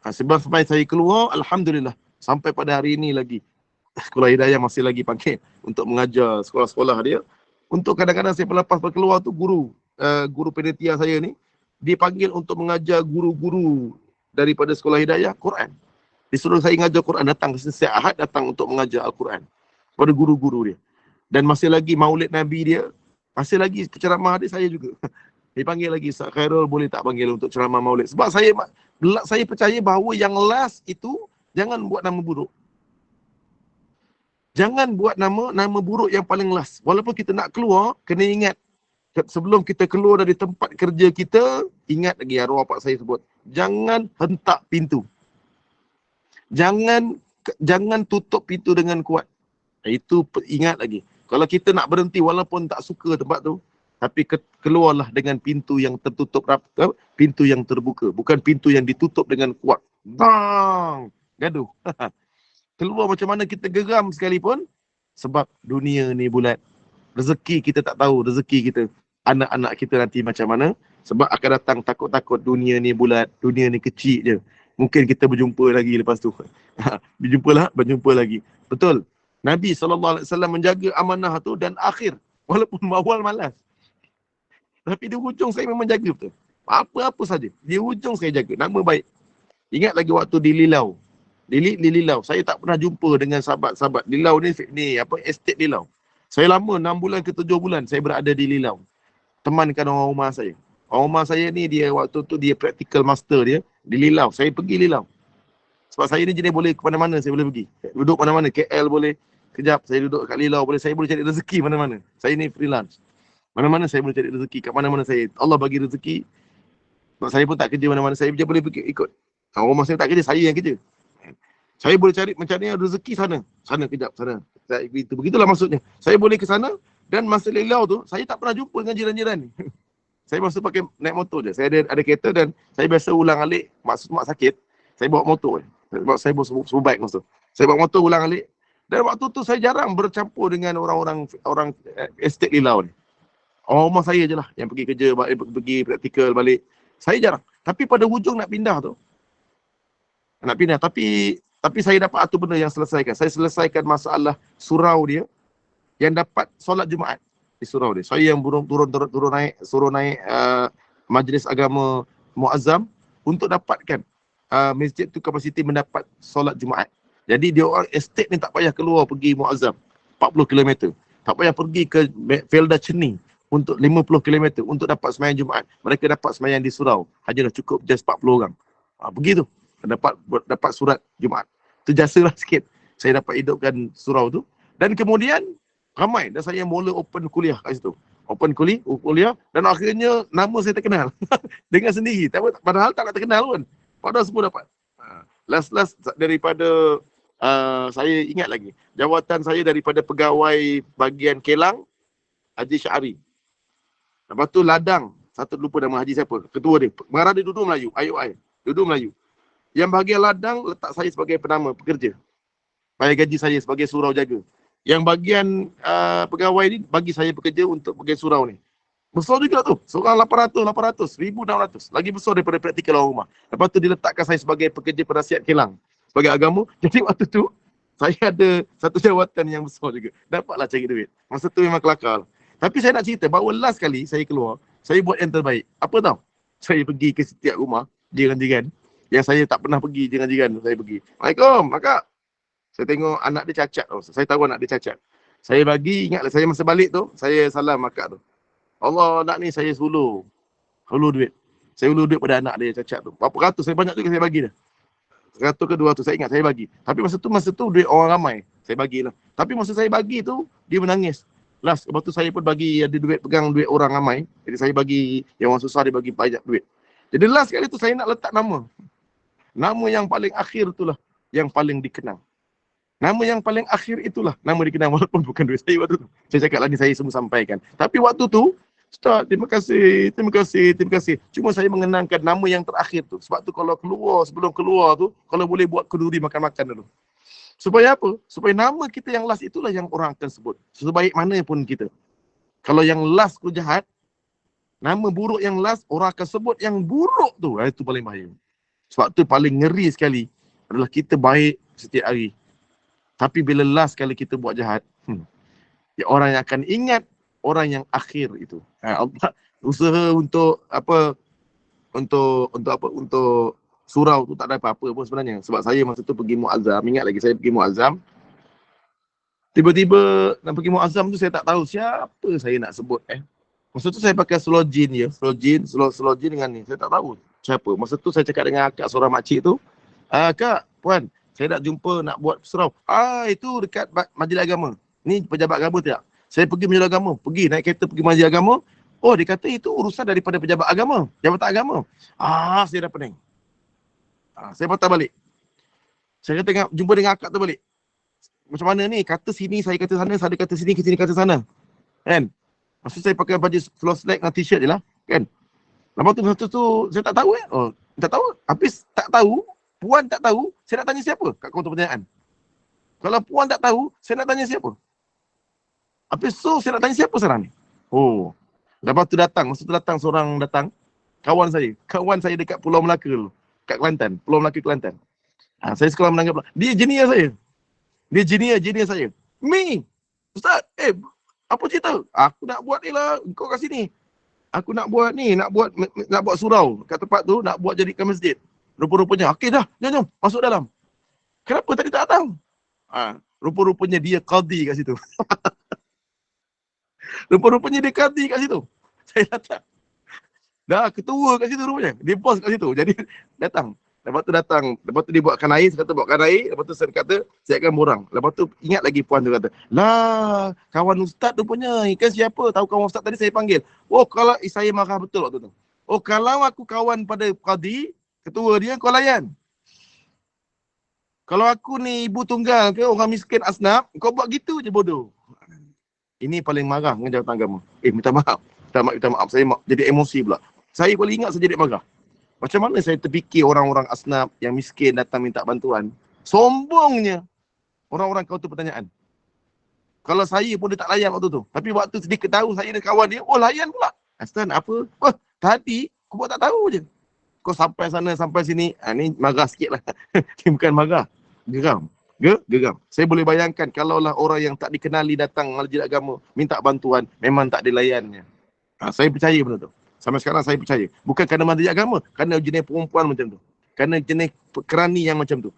Sebab sampai saya keluar, Alhamdulillah. Sampai pada hari ini lagi, Sekolah Hidayah masih lagi panggil untuk mengajar sekolah-sekolah dia. Untuk kadang-kadang saya lepas berkeluar tu, guru panitia saya ni, dipanggil untuk mengajar guru-guru daripada Sekolah Hidayah Quran. Disuruh saya mengajar Quran, datang setiap Ahad datang untuk mengajar Al-Quran pada guru-guru dia. Dan masih lagi maulid Nabi dia, masih lagi ceramah dia saya juga. Dipanggil lagi, Ustaz Khairul boleh tak panggil untuk ceramah maulid. Sebab saya percaya bahawa yang last itu, jangan buat nama buruk. Jangan buat nama buruk yang paling last. Walaupun kita nak keluar, kena ingat. Sebelum kita keluar dari tempat kerja kita, ingat lagi arwah bapak saya sebut. Jangan hentak pintu. Jangan tutup pintu dengan kuat. Itu ingat lagi. Kalau kita nak berhenti walaupun tak suka tempat tu, tapi keluarlah dengan pintu yang tertutup rapat, pintu yang terbuka. Bukan pintu yang ditutup dengan kuat. Bang! Gaduh. Keluar macam mana kita geram sekalipun, sebab dunia ni bulat. Rezeki kita tak tahu, rezeki kita, anak-anak kita nanti macam mana. Sebab akan datang takut-takut dunia ni bulat, dunia ni kecil je. Mungkin kita berjumpa lagi lepas tu. Berjumpa lagi. Betul. Nabi SAW menjaga amanah tu dan akhir. Walaupun awal malas. Tapi di hujung saya memang jaga betul. Apa-apa saja. Di hujung saya jaga. Nama baik. Ingat lagi waktu di Lilau. Di Lilau. Saya tak pernah jumpa dengan sahabat-sahabat. Lilau ni estate Lilau. Saya lama, 6 bulan ke 7 bulan saya berada di Lilau. Temankan orang rumah saya. Orang rumah saya ni dia waktu tu dia practical master dia di Lilau. Saya pergi Lilau. Sebab saya ni jenis boleh ke mana-mana saya boleh pergi. Duduk mana-mana. KL boleh. Kejap saya duduk kat Lilau boleh. Saya boleh cari rezeki mana-mana. Saya ni freelance. Mana-mana saya boleh cari rezeki, kat mana-mana saya. Allah bagi rezeki. Saya pun tak kerja mana-mana, saya je boleh pergi ikut. Rumah saya tak kerja, saya yang kerja. Saya boleh mencari rezeki sana. Sana kejap, sana. Begitulah maksudnya. Saya boleh ke sana dan masa lelau tu, saya tak pernah jumpa dengan jiran-jiran ni. Saya masa pakai naik motor je. Saya ada kereta dan saya biasa ulang alik. Maksud mak sakit, saya bawa motor je. Saya bawa sebuah bike masa tu. Saya bawa motor ulang alik. Dan waktu tu saya jarang bercampur dengan orang estate Lilau ni. Orang rumah saya je lah yang pergi kerja, pergi praktikal balik. Saya jarang. Tapi pada hujung nak pindah tu, tapi saya dapat satu benda yang selesaikan. Saya selesaikan masalah surau dia yang dapat solat Jumaat di surau dia. Saya yang turun naik, suruh naik majlis agama Muazzam untuk dapatkan masjid tu kapasiti mendapat solat Jumaat. Jadi dia orang estate ni tak payah keluar pergi Muazzam 40 km. Tak payah pergi ke Felda Ceni untuk 50 km untuk dapat sembahyang Jumaat. Mereka dapat sembahyang di surau. Hajalah cukup just 40 orang. Begitu. Dapat surat Jumaat. Tu jasalah sikit. Saya dapat hidupkan surau tu. Dan kemudian ramai dan saya mula open kuliah kat situ. Open kuliah dan akhirnya nama saya terkenal. Dengan sendiri. Padahal tak nak terkenal pun. Padahal semua dapat. Last daripada saya ingat lagi. Jawatan saya daripada pegawai bahagian Kelang, Haji Syahri. Lepas tu ladang. Satu lupa nama haji siapa. Ketua dia. Mengarah dia duduk Melayu. Ayub. Duduk Melayu. Yang bahagian ladang letak saya sebagai penama pekerja. Bayar gaji saya sebagai surau jaga. Yang bahagian pegawai ni bagi saya bekerja untuk bahagian surau ni. Besar juga tu. Seorang 800, 1,600. Lagi besar daripada praktikal orang rumah. Lepas tu diletakkan saya sebagai pekerja penasihat Kelang. Sebagai agama. Jadi waktu tu saya ada satu jawatan yang besar juga. Dapatlah cari duit. Masa tu memang kelakar. Tapi saya nak cerita bahawa last kali saya keluar, saya buat yang terbaik. Apa tau? Saya pergi ke setiap rumah, jiran-jiran. Yang saya tak pernah pergi, jiran-jiran saya pergi. Assalamualaikum, kakak. Saya tengok anak dia cacat. Saya tahu anak dia cacat. Saya bagi, ingatlah saya masa balik tu, saya salam akak tu. Allah nak ni saya hulu duit. Saya hulu duit pada anak dia cacat tu. Berapa ratus, saya banyak juga saya bagi dah. 100 ke 200, saya ingat saya bagi. Tapi masa tu duit orang ramai. Saya bagilah. Tapi masa saya bagi tu, dia menangis. Last, lepas tu saya pun bagi, ada duit, pegang duit orang ramai. Jadi saya bagi, yang orang susah dia bagi banyak duit. Jadi last kali tu saya nak letak nama. Nama yang paling akhir itulah yang paling dikenang. Nama yang paling akhir itulah nama dikenang walaupun bukan duit saya waktu tu. Saya cakap lah ni saya semua sampaikan. Tapi waktu tu, Ustaz, terima kasih. Cuma saya mengenangkan nama yang terakhir tu. Sebab tu kalau keluar, sebelum keluar tu, kalau boleh buat kenduri makan-makan dulu. Supaya apa? Supaya nama kita yang last itulah yang orang akan sebut. Sebaik mana pun kita. Kalau yang last tu jahat, nama buruk yang last, orang akan sebut yang buruk tu. Itu paling bahaya. Sebab tu paling ngeri sekali adalah kita baik setiap hari. Tapi bila last kali kita buat jahat, ya orang yang akan ingat orang yang akhir itu. Allah usaha untuk untuk surau tu tak ada apa-apa pun sebenarnya. Sebab saya masa tu pergi Muazzam, ingat lagi saya pergi Muazzam. Tiba-tiba nak pergi Muazzam tu saya tak tahu siapa saya nak sebut. Masa tu saya pakai slogin je, slogin dengan ni. Saya tak tahu siapa. Masa tu saya cakap dengan akak seorang makcik tu, Kak, puan, saya nak jumpa nak buat surau. Itu dekat majlis agama. Ni pejabat agama tak? Saya pergi majlis agama, pergi naik kereta pergi majlis agama. Oh, dia kata itu urusan daripada pejabat agama, jabatan agama. Saya dah pening. Saya patah balik. Saya kata jumpa dengan akak tu balik. Macam mana ni? Kata sini, saya kata sana, saya kata sini, kata sana. Kan? Maksud saya pakai baju floor slack dengan t-shirt je lah. Kan? Lepas tu saya tak tahu tak tahu. Habis tak tahu, puan tak tahu, saya nak tanya siapa kat kaunter pertanyaan. Kalau puan tak tahu, saya nak tanya siapa. Habis saya nak tanya siapa sekarang ni. Lepas tu masa tu datang seorang kawan saya dekat Pulau Melaka dulu. Kat Kelantan, Pulau Melaka Kelantan. Saya sekolah menanggap dia junior saya. Dia junior saya. Mi, Ustaz, apa cerita? Aku nak buat ni lah, kau kat sini. Aku nak buat ni, nak buat surau kat tempat tu, nak buat jadikan masjid. Rupa-rupanya, okey dah, jom, masuk dalam. Kenapa tadi tak datang? Rupa-rupanya dia qadi kat situ. Rupa-rupanya dia qadi kat situ. Saya datang. Dah ketua kat situ rupanya. Dia bos kat situ. Jadi datang. Lepas tu datang, lepas tu dia buatkan air, saya kata buatkan air, lepas tu saya kata, saya akan borang. Lepas tu ingat lagi puan tu kata, lah, kawan ustaz tu punya, ikan siapa? Tahu kawan ustaz tadi saya panggil. Oh, kalau saya marah betul waktu tu. Oh, kalau aku kawan pada qadi, ketua dia, kau layan. Kalau aku ni ibu tunggal ke orang miskin asnaf, kau buat gitu je bodoh. Ini paling marah dengan jawatan agama. Minta maaf. Minta maaf. Saya jadi emosi pula. Saya boleh ingat saya jadi marah. Macam mana saya terfikir orang-orang asnaf yang miskin datang minta bantuan. Sombongnya orang-orang kau tu pertanyaan. Kalau saya pun dia tak layan waktu tu. Tapi waktu sedikit tahu saya ada kawan dia, oh layan pula. Astan apa? Oh tadi aku buat tak tahu je. Kau sampai sana sampai sini. Ni marah sikit lah. Ni bukan marah. Geram. Geram. Saya boleh bayangkan kalaulah orang yang tak dikenali datang majlis agama minta bantuan, memang tak dilayannya. Saya percaya benda tu. Sampai sekarang saya percaya. Bukan kerana majlis agama, kerana jenis perempuan macam tu. Kerana jenis kerani yang macam tu.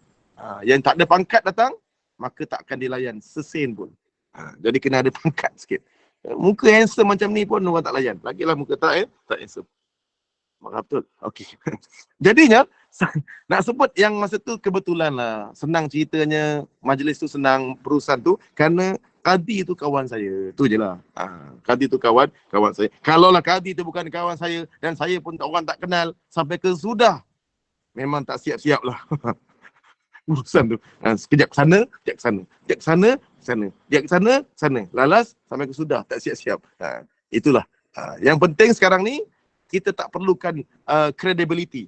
Yang tak ada pangkat datang, maka tak akan dilayan sesen pun. Jadi kena ada pangkat sikit. Muka handsome macam ni pun orang tak layan. Lagilah muka tak handsome. Marah betul. Okey. Jadinya, nak sebut yang masa tu kebetulan lah. Senang ceritanya, majlis tu senang perusahaan tu. Kerana Qadi tu kawan saya. Tu je lah. Qadi tu kawan saya. Kalaulah Qadi tu bukan kawan saya dan saya pun orang tak kenal sampai ke sudah, memang tak siap-siap lah. Urusan tu. Sekejap sana, sekejap sana. Sekejap sana, sana. Sekejap sana, sana. Lalas sampai ke sudah. Tak siap-siap. Itulah. Yang penting sekarang ni, kita tak perlukan credibility.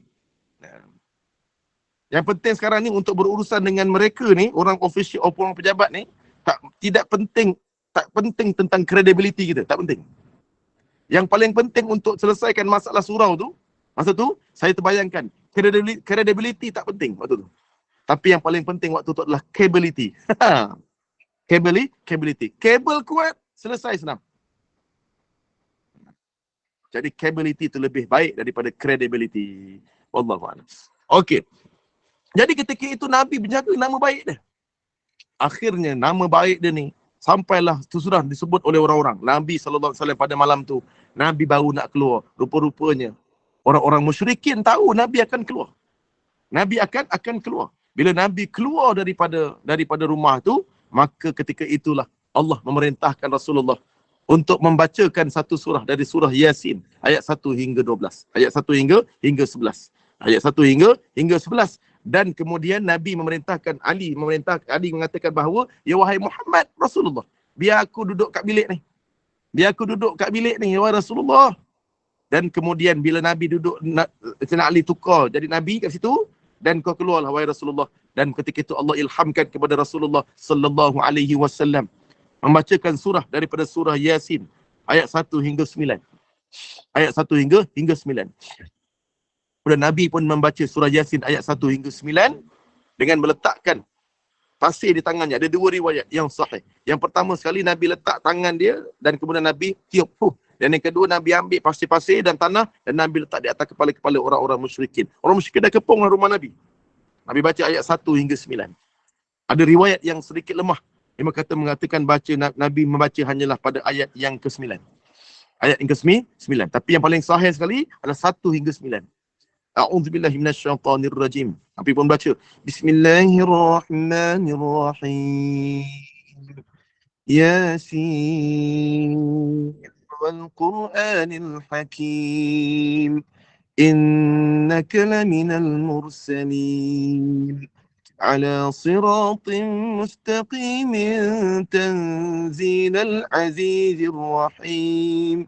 Yang penting sekarang ni untuk berurusan dengan mereka ni, orang official, orang pejabat ni, tak penting tentang credibility kita, tak penting. Yang paling penting untuk selesaikan masalah surau tu, masa tu saya terbayangkan credibility tak penting waktu tu. Tapi yang paling penting waktu tu adalah capability. Capability. Kabel kuat, selesai senang. Jadi capability itu lebih baik daripada credibility. Wallahu a'lam. Okey. Jadi ketika itu Nabi menjaga nama baik dia. Akhirnya nama baik dia ni sampailah tu sudah disebut oleh orang-orang. Nabi SAW pada malam tu, Nabi baru nak keluar. Rupa-rupanya orang-orang musyrikin tahu Nabi akan keluar. Nabi akan keluar. Bila Nabi keluar daripada rumah tu, maka ketika itulah Allah memerintahkan Rasulullah untuk membacakan satu surah dari surah Yasin ayat 1 hingga 12. Ayat 1 hingga 11. Ayat 1 hingga 11. Dan kemudian Nabi memerintahkan Ali mengatakan bahawa, ya wahai Muhammad Rasulullah, biar aku duduk kat bilik ni. Ya wahai Rasulullah. Dan kemudian bila Nabi duduk, Sayyidina Ali tukar jadi Nabi kat situ, dan kau keluarlah wahai Rasulullah. Dan ketika itu Allah ilhamkan kepada Rasulullah sallallahu alaihi wasallam membacakan surah daripada surah Yasin ayat 1 hingga 9. Ayat 1 hingga 9. Kemudian Nabi pun membaca surah Yasin ayat 1 hingga 9 dengan meletakkan pasir di tangannya. Ada dua riwayat yang sahih. Yang pertama sekali Nabi letak tangan dia dan kemudian Nabi tiup. Dan yang kedua Nabi ambil pasir-pasir dan tanah dan Nabi letak di atas kepala-kepala orang-orang musyrikin. Orang musyrikin dah kepung rumah Nabi. Nabi baca ayat 1 hingga 9. Ada riwayat yang sedikit lemah. Dia mengatakan Nabi membaca hanyalah pada ayat yang ke-9. Ayat yang ke-9. Tapi yang paling sahih sekali adalah 1 hingga 9. A'udzubillahi minasyaitonir rajim. Nabi pun baca, Bismillahirrahmanirrahim. Yasin wal Qur'anil Hakim. Innaka laminal mursalin. على صراط مستقيم تنزيل العزيز الرحيم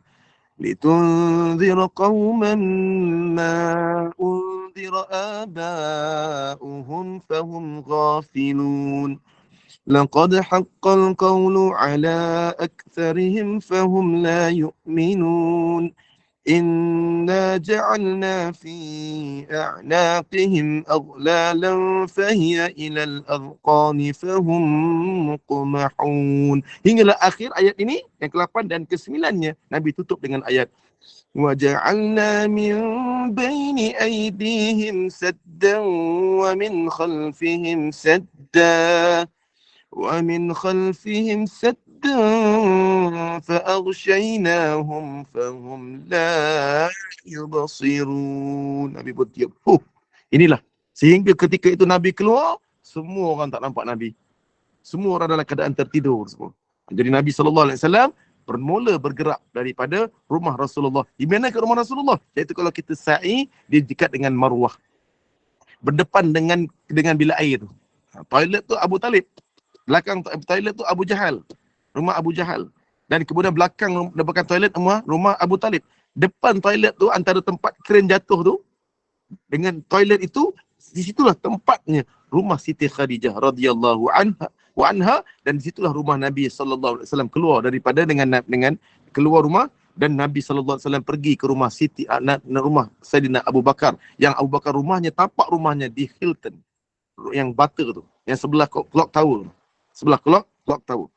لتنذر قوما ما أنذر آباؤهم فهم غافلون لقد حق القول على أكثرهم فهم لا يؤمنون إنا جعلنا في أعناقهم أغلالا فهي إلى الأذقان فهم مقمحون. Hinggalah akhir ayat ini yang ke-8 dan ke-9-nya Nabi tutup dengan ayat وَجَعَلْنَا مِنْ بَيْنِ أَيْدِيهِمْ سَدًّا وَمِنْ خَلْفِهِمْ سَدًّا فَأَغْشَيْنَاهُمْ فَهُمْ لَا يُبْصِرُونَ. Nabi pun tiup. Inilah Sehingga ketika itu Nabi keluar, semua orang tak nampak Nabi. Semua orang dalam keadaan tertidur semua. Jadi Nabi SAW bermula bergerak daripada rumah Rasulullah. Di mana ke rumah Rasulullah? Iaitu kalau kita sa'i, dia dekat dengan Marwah. Berdepan dengan bilik air tu. Toilet tu Abu Talib. Belakang toilet tu Abu Jahal. Rumah Abu Jahal. Dan kemudian belakang toilet rumah Abu Talib. Depan toilet tu antara tempat kren jatuh tu dengan toilet itu, di situlah tempatnya rumah Siti Khadijah radhiyallahu anha, dan di situlah rumah Nabi sallallahu alaihi wasallam keluar daripada dengan keluar rumah, dan Nabi sallallahu alaihi wasallam pergi ke rumah rumah Sayyidina Abu Bakar, yang Abu Bakar rumahnya, tapak rumahnya di Hilton, yang butter tu, yang sebelah clock tower. Sebelah clock tower.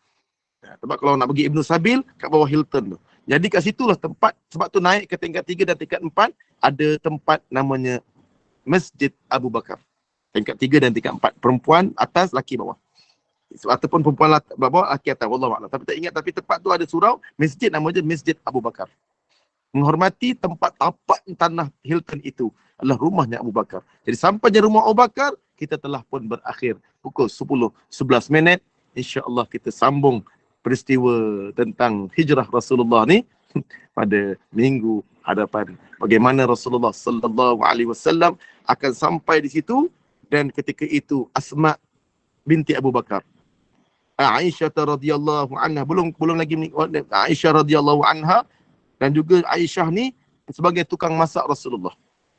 Sebab kalau nak pergi Ibnu Sabil, kat bawah Hilton tu. Jadi kat situlah tempat, sebab tu naik ke tingkat 3 dan tingkat 4, ada tempat namanya Masjid Abu Bakar. Tingkat 3 dan tingkat 4. Perempuan atas, laki bawah. Ataupun perempuan bawah, laki atas. Wallahualam. Tapi tak ingat, tapi tempat tu ada surau, masjid namanya Masjid Abu Bakar. Menghormati tempat tapak tanah Hilton itu adalah rumahnya Abu Bakar. Jadi sampainya rumah Abu Bakar, kita telah pun berakhir pukul 10:11 minit. InsyaAllah kita sambung peristiwa tentang hijrah Rasulullah ni pada minggu hadapan. Bagaimana Rasulullah sallallahu alaihi wasallam akan sampai di situ, dan ketika itu Asma binti Abu Bakar, Aisyah radhiyallahu anha, belum lagi Aisyah radhiyallahu anha, dan juga Aisyah ni sebagai tukang masak Rasulullah.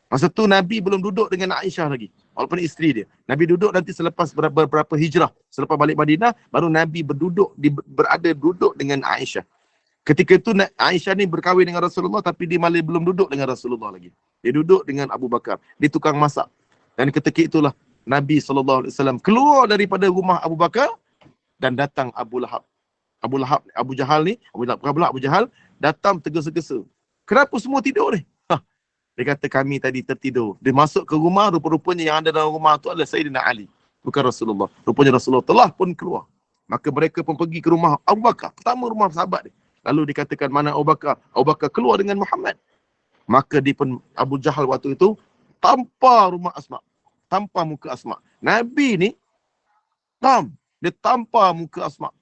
Masa tu Nabi belum duduk dengan Aisyah lagi, walaupun isteri dia. Nabi duduk nanti selepas berapa hijrah, selepas balik Madinah, baru Nabi duduk dengan Aisyah. Ketika itu Aisyah ni berkahwin dengan Rasulullah, tapi dia malah belum duduk dengan Rasulullah lagi. Dia duduk dengan Abu Bakar, dia tukang masak. Dan ketika itulah Nabi SAW keluar daripada rumah Abu Bakar, dan datang Abu Jahal datang tergesa-gesa. Kenapa semua tidur ni? Dia kata kami tadi tertidur. Dia masuk ke rumah, rupa-rupanya yang ada dalam rumah tu adalah Sayyidina Ali, bukan Rasulullah. Rupanya Rasulullah telah pun keluar. Maka mereka pun pergi ke rumah Abu Bakar, pertama rumah sahabat dia. Lalu dikatakan mana Abu Bakar? Abu Bakar keluar dengan Muhammad. Maka dia pun, Abu Jahal waktu itu tampar rumah Asma, tampar muka Asma. Nabi ni dia tampar muka Asma.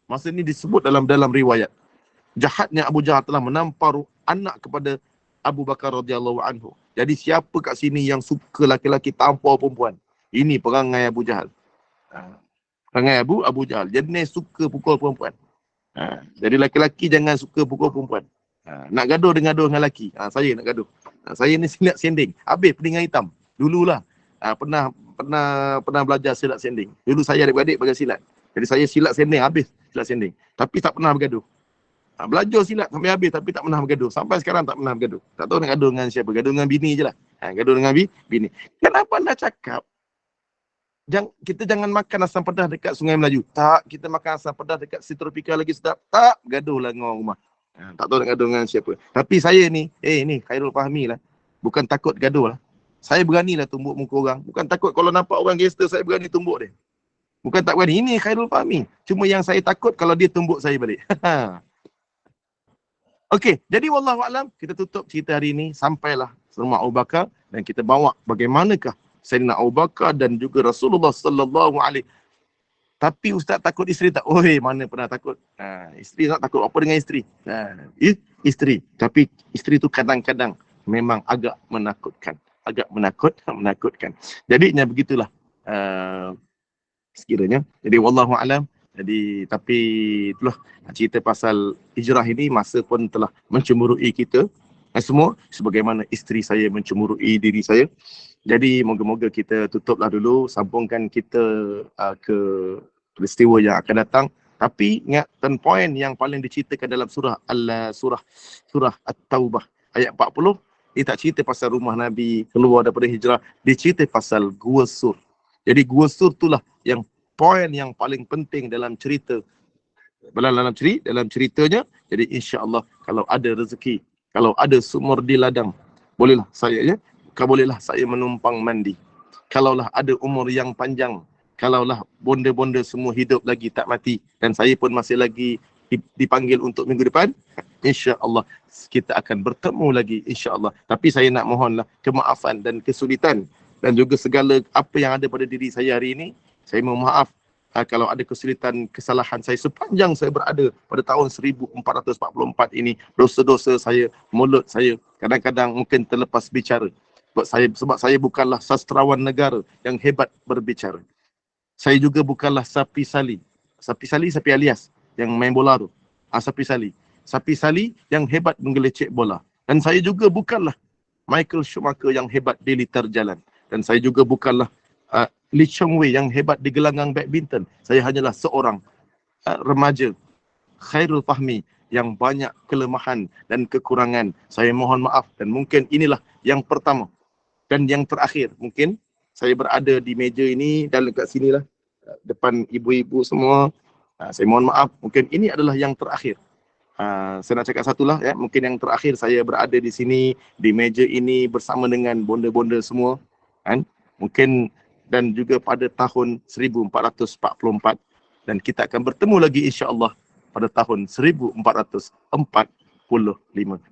Masa ni disebut dalam riwayat, jahatnya Abu Jahal telah menampar anak kepada Abu Bakar radhiyallahu anhu. Jadi siapa kat sini yang suka laki-laki tampar perempuan? Ini perangai Abu Jahal. Perangai Abu Jahal. Jenis suka pukul perempuan. Jadi laki-laki jangan suka pukul perempuan. Nak gaduh dengan lelaki. Saya nak gaduh. Saya ni silat sending. Habis peningan hitam. Dululah. Pernah belajar silat sending. Dulu saya adik-beradik belajar silat. Jadi saya silat sending, habis silat sending. Tapi tak pernah bergaduh. Belajar silat sampai habis tapi tak pernah bergaduh. Sampai sekarang tak pernah bergaduh. Tak tahu nak gaduh dengan siapa. Gaduh dengan bini je lah. Gaduh dengan bini. Kenapa anda cakap kita jangan makan asam pedas dekat Sungai Melaju? Tak, kita makan asam pedas dekat Tropika lagi sedap. Tak, gaduh lah dengan orang rumah. Tak tahu nak gaduh dengan siapa. Tapi saya ni, ni Khairul Fahmi lah. Bukan takut gaduh lah. Saya beranilah tumbuk muka orang. Bukan takut kalau nampak orang gangster, saya berani tumbuk dia. Bukan tak berani. Ini Khairul Fahmi. Cuma yang saya takut kalau dia tumbuk saya balik. Okey, jadi wallahualam, kita tutup cerita hari ini. Sampailah rumah Abu Bakar dan kita bawa bagaimanakah Sayyidina Abu Bakar dan juga Rasulullah sallallahu alaihi. Tapi ustaz takut isteri tak? Oi, mana pernah takut. Isteri tak takut apa dengan isteri? Isteri. Tapi isteri tu kadang-kadang memang agak menakutkan. Menakutkan. Jadinya begitulah sekiranya. Jadi wallahualam. Jadi tapi itulah cerita pasal hijrah ini, masa pun telah mencemburui kita semua sebagaimana isteri saya mencemburui diri saya. Jadi moga-moga kita tutuplah dulu, sambungkan kita ke peristiwa yang akan datang. Tapi ingat poin yang paling diceritakan dalam surah At-Taubah ayat 40, dia tak cerita pasal rumah Nabi keluar daripada hijrah, dia cerita pasal Gua Sur. Jadi Gua Sur itulah yang poin yang paling penting dalam cerita. Dalam ceritanya. Jadi insya-Allah kalau ada rezeki, kalau ada sumur di ladang, bolehlah saya menumpang mandi. Kalaulah ada umur yang panjang, kalaulah bonda-bonda semua hidup lagi tak mati dan saya pun masih lagi dipanggil untuk minggu depan, insya-Allah kita akan bertemu lagi insya-Allah. Tapi saya nak mohonlah kemaafan dan kesulitan dan juga segala apa yang ada pada diri saya hari ini. Saya mohon maaf kalau ada kesulitan, kesalahan saya sepanjang saya berada pada tahun 1444 ini. Dosa-dosa saya, mulut saya kadang-kadang mungkin terlepas bicara. Sebab saya bukanlah sastrawan negara yang hebat berbicara. Saya juga bukanlah Sapi Sali. Sapi alias yang main bola tu. Sapi Sali yang hebat menggelecek bola. Dan saya juga bukanlah Michael Schumacher yang hebat di litar jalan. Dan saya juga bukanlah Lee Chong Wei yang hebat di gelanggang badminton. Saya hanyalah seorang remaja Khairul Fahmi yang banyak kelemahan dan kekurangan. Saya mohon maaf, dan mungkin inilah yang pertama dan yang terakhir. Mungkin saya berada di meja ini dan dekat sinilah depan ibu-ibu semua. Saya mohon maaf, mungkin ini adalah yang terakhir. Saya nak cakap satulah ya, mungkin yang terakhir saya berada di sini, di meja ini bersama dengan bonda-bonda semua kan. Mungkin dan juga pada tahun 1444, dan kita akan bertemu lagi insya-Allah pada tahun 1445.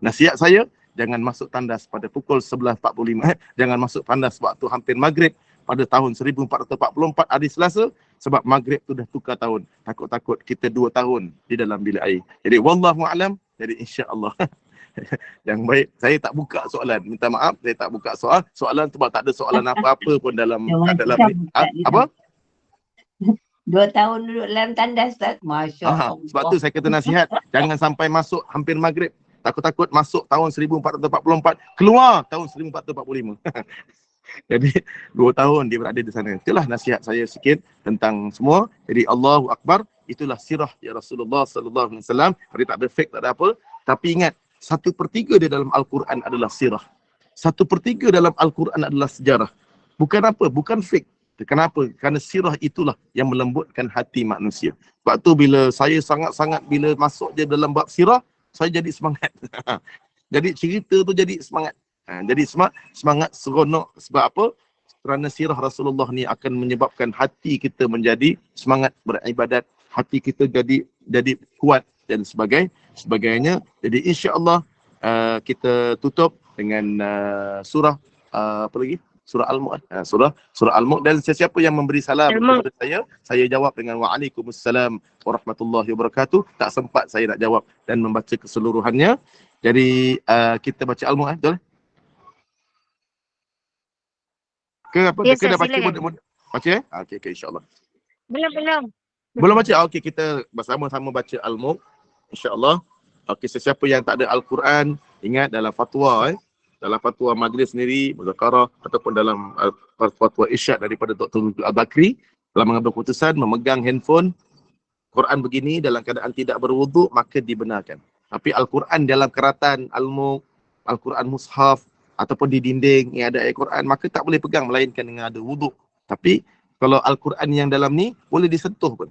Nasihat saya, jangan masuk tandas pada pukul 11.45, jangan masuk tandas waktu hampir maghrib pada tahun 1444 hari Selasa, sebab maghrib tu dah tukar tahun. Takut-takut kita 2 tahun di dalam bilik air. Jadi wallahu alam, jadi insya-Allah. Yang baik, saya tak buka soalan. Minta maaf, saya tak buka soalan sebab tak ada soalan apa-apa pun dalam apa? 2 tahun duduk dalam tandas, Ustaz. Masya Allah. Sebab tu saya kata nasihat, jangan sampai masuk hampir maghrib. Takut-takut masuk tahun 1444, keluar tahun 1445. Jadi 2 tahun dia berada di sana. Itulah nasihat saya sikit tentang semua. Jadi Allahu Akbar, itulah sirah ya Rasulullah sallallahu alaihi wasallam. Hari tak ada fake, tak ada apa. Tapi ingat, 1/3 di dalam Al-Quran adalah sirah. 1/3 dalam Al-Quran adalah sejarah. Bukan apa, bukan fake. Kenapa? Kerana sirah itulah yang melembutkan hati manusia. Sebab tu bila saya sangat-sangat bila masuk je dalam bab sirah, saya jadi semangat. Jadi cerita tu jadi semangat. Jadi semangat seronok. Sebab apa? Kerana sirah Rasulullah ni akan menyebabkan hati kita menjadi semangat beribadat, hati kita jadi kuat dan sebagainya. Jadi insya-Allah kita tutup dengan surah apa lagi? Surah Al-Mulk. Surah Al-Mulk, dan sesiapa yang memberi salam kepada saya jawab dengan Waalaikumsalam warahmatullahi wabarakatuh. Tak sempat saya nak jawab dan membaca keseluruhannya. Jadi kita baca Al-Mulk, betul? Ke apa? Yes, Ke dah baca silakan. baca okey insya-Allah. Belum. Baca. Okey, kita bersama-sama baca Al-Mulk insya-Allah. Okey, sesiapa yang tak ada Al-Quran, ingat dalam fatwa dalam fatwa majlis sendiri, muzakarah ataupun dalam fatwa irsyad daripada Dr. Al-Bakri, dalam mengambil keputusan memegang handphone Quran begini dalam keadaan tidak berwuduk, maka dibenarkan. Tapi Al-Quran dalam keratan Al-Mulk, Al-Quran mushaf ataupun di dinding yang ada ayat Quran, maka tak boleh pegang melainkan dengan ada wuduk. Tapi kalau Al-Quran yang dalam ni boleh disentuh pun.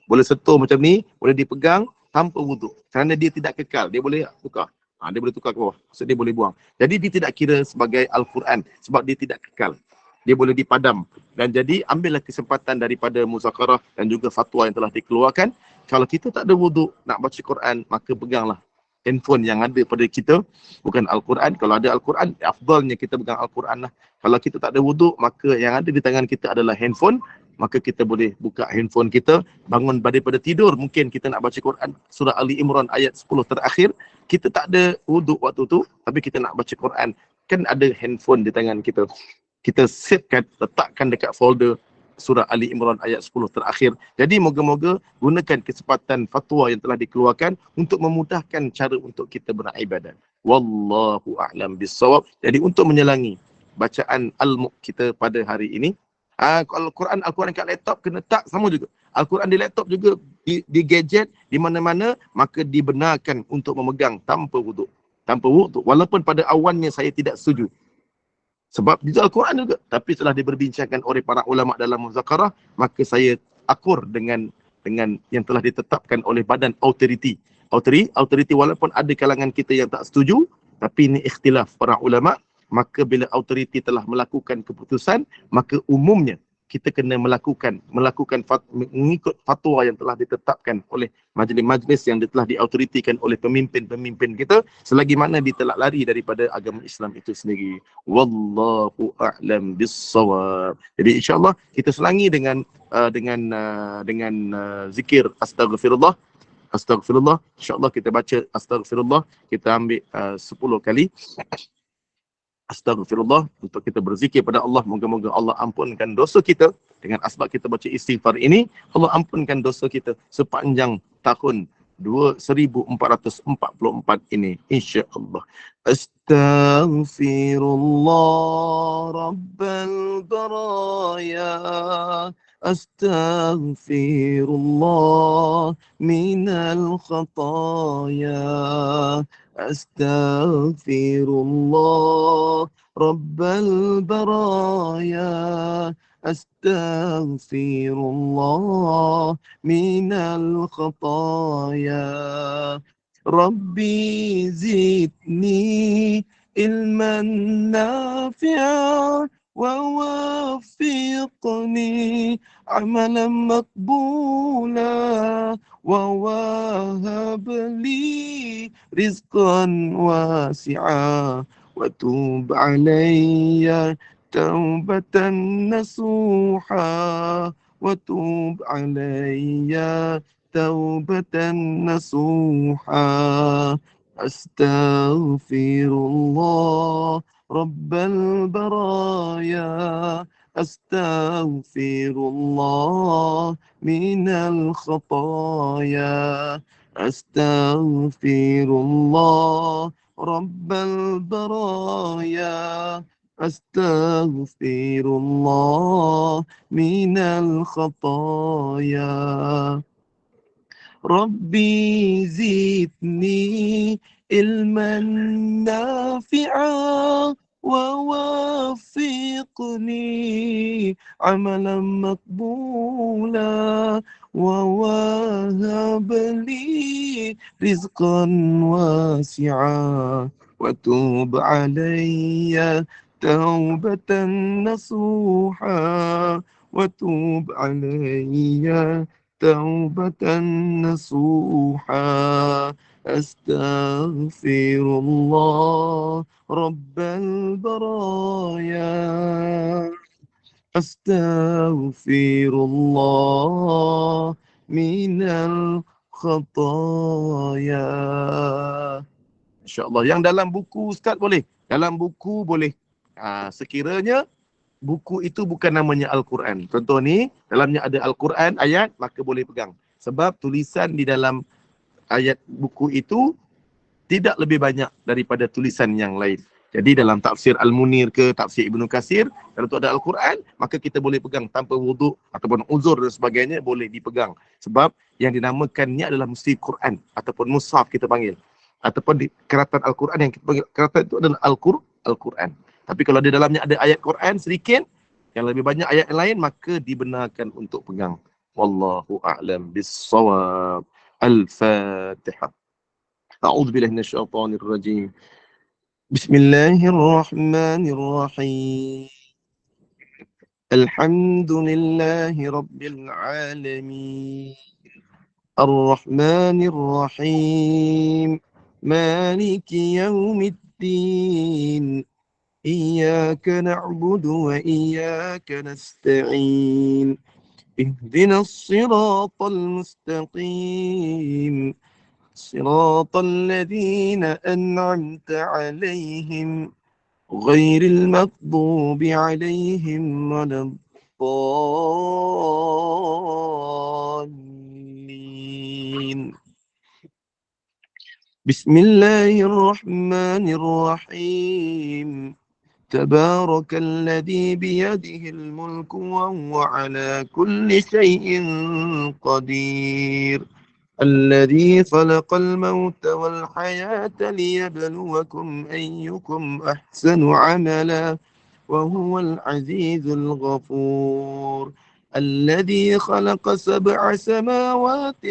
Boleh sentuh macam ni, boleh dipegang tanpa wuduk. Kerana dia tidak kekal, dia boleh tukar. Dia boleh tukar ke bawah, maksud dia boleh buang. Jadi dia tidak kira sebagai Al-Quran sebab dia tidak kekal. Dia boleh dipadam. Dan jadi ambillah kesempatan daripada muzakarah dan juga fatwa yang telah dikeluarkan. Kalau kita tak ada wuduk nak baca Quran, maka peganglah handphone yang ada pada kita, bukan Al-Quran. Kalau ada Al-Quran, afdalnya kita pegang Al-Quran lah. Kalau kita tak ada wuduk, maka yang ada di tangan kita adalah handphone. Maka kita boleh buka handphone kita, bangun daripada tidur, mungkin kita nak baca Quran surah Ali Imran ayat 10 terakhir, kita tak ada wuduk waktu tu, tapi kita nak baca Quran, kan ada handphone di tangan kita, kita savekan, letakkan dekat folder surah Ali Imran ayat 10 terakhir. Jadi moga-moga gunakan kesempatan fatwa yang telah dikeluarkan untuk memudahkan cara untuk kita beribadat. Wallahu a'lam bissawab. Jadi untuk menyelangi bacaan Al-Mulk kita pada hari ini, kalau Al-Quran kat laptop kena tak sama juga. Al-Quran di laptop juga, di gadget, di mana-mana, maka dibenarkan untuk memegang tanpa wuduk. Tanpa wuduk. Walaupun pada awalnya saya tidak setuju. Sebab itu Al-Quran juga. Tapi setelah diberbincangkan oleh para ulama dalam muzakarah, maka saya akur dengan yang telah ditetapkan oleh badan autoriti. Autoriti walaupun ada kalangan kita yang tak setuju, tapi ini ikhtilaf para ulama. Maka bila autoriti telah melakukan keputusan, maka umumnya kita kena mengikut fatwa yang telah ditetapkan oleh majlis-majlis yang telah diautoritikan oleh pemimpin-pemimpin kita, selagi mana dia telah lari daripada agama Islam itu sendiri. Wallahu a'lam bissawab. Jadi insya-Allah kita selangi dengan zikir astaghfirullah. Astaghfirullah. InsyaAllah kita baca astaghfirullah. Kita ambil 10 kali. Astaghfirullah untuk kita berzikir pada Allah. Moga-moga Allah ampunkan dosa kita. Dengan asbab kita baca istighfar ini, Allah ampunkan dosa kita sepanjang tahun 1444 ini, insya-Allah. Astaghfirullah Rabbal Baraya, Astaghfirullah minal khataya, Astaghfirullah Rabbal Baraya, Astaghfirullah minal khataya. Rabbi zidni ilman nafi'a wa wafiqni amalan maqbula wa wahab li rizqan wasi'a wa tub alayya taubatan nasuha wa tub alayya taubatan nasuha. Astaghfirullah Rabbal Baraya, Astaghfirullah minal khataya, Astaghfirullah Rabbal Baraya, Astaghfirullah minal khataya. Rabbi zidni ilman nafi'a wa wafiqni amalan maqbula wa wahab li rizqan wasi'a wa tub alayya taubatan nasuha wa tub alayya taubatan nasuha. Astaghfirullah Rabbal Baraya, Astaghfirullah minal khataya. InsyaAllah. Yang dalam buku Ustaz boleh? Dalam buku boleh. Sekiranya buku itu bukan namanya Al-Quran. Contoh ni, dalamnya ada Al-Quran, ayat, maka boleh pegang. Sebab tulisan di dalam ayat buku itu tidak lebih banyak daripada tulisan yang lain. Jadi dalam tafsir Al-Munir ke tafsir Ibnu Katsir, kalau tu ada Al-Quran, maka kita boleh pegang tanpa wuduk ataupun uzur dan sebagainya, boleh dipegang. Sebab yang dinamakannya adalah mushaf Quran ataupun mushaf kita panggil. Ataupun di keratan Al-Quran yang kita panggil, keratan itu adalah Al-Quran. Tapi kalau di dalamnya ada ayat Quran sedikit, yang lebih banyak ayat yang lain, maka dibenarkan untuk pegang. Wallahu a'lam bis-shawab. Al-Fatihah. A'udzubillahi minasyaitonir rajim. Bismillahirrahmanirrahim. Alhamdulillahi rabbil alamin. Ar-Rahmanir Rahim. Maliki yaumiddin. Iyyaka na'budu wa iyyaka nasta'in. Ihdinas siratal mustaqim. Siratal ladzina an'amta 'alaihim ghairil maghdubi 'alaihim waladdallin. Bismillahirrahmanirrahim. تبارك الذي بيده الملك وهو على كل شيء قدير الذي خلق الموت والحياة ليبلوكم أيكم أحسن عملا وهو العزيز الغفور الذي خلق 7 سماوات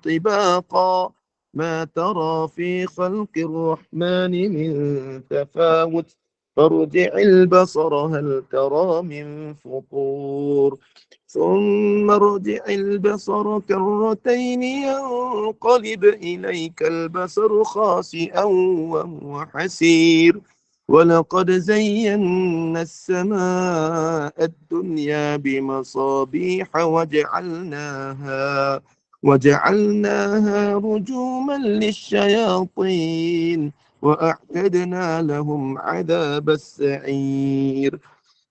طباقا ما ترى في خلق الرحمن من تفاوت فارجع البصر هل ترى من فطور ثم ارجع البصر كرتين ينقلب إليك البصر خاسئا وهو حسير ولقد زينا السماء الدنيا بمصابيح وجعلناها رجوما للشياطين وأعتدنا لهم عذاب السعير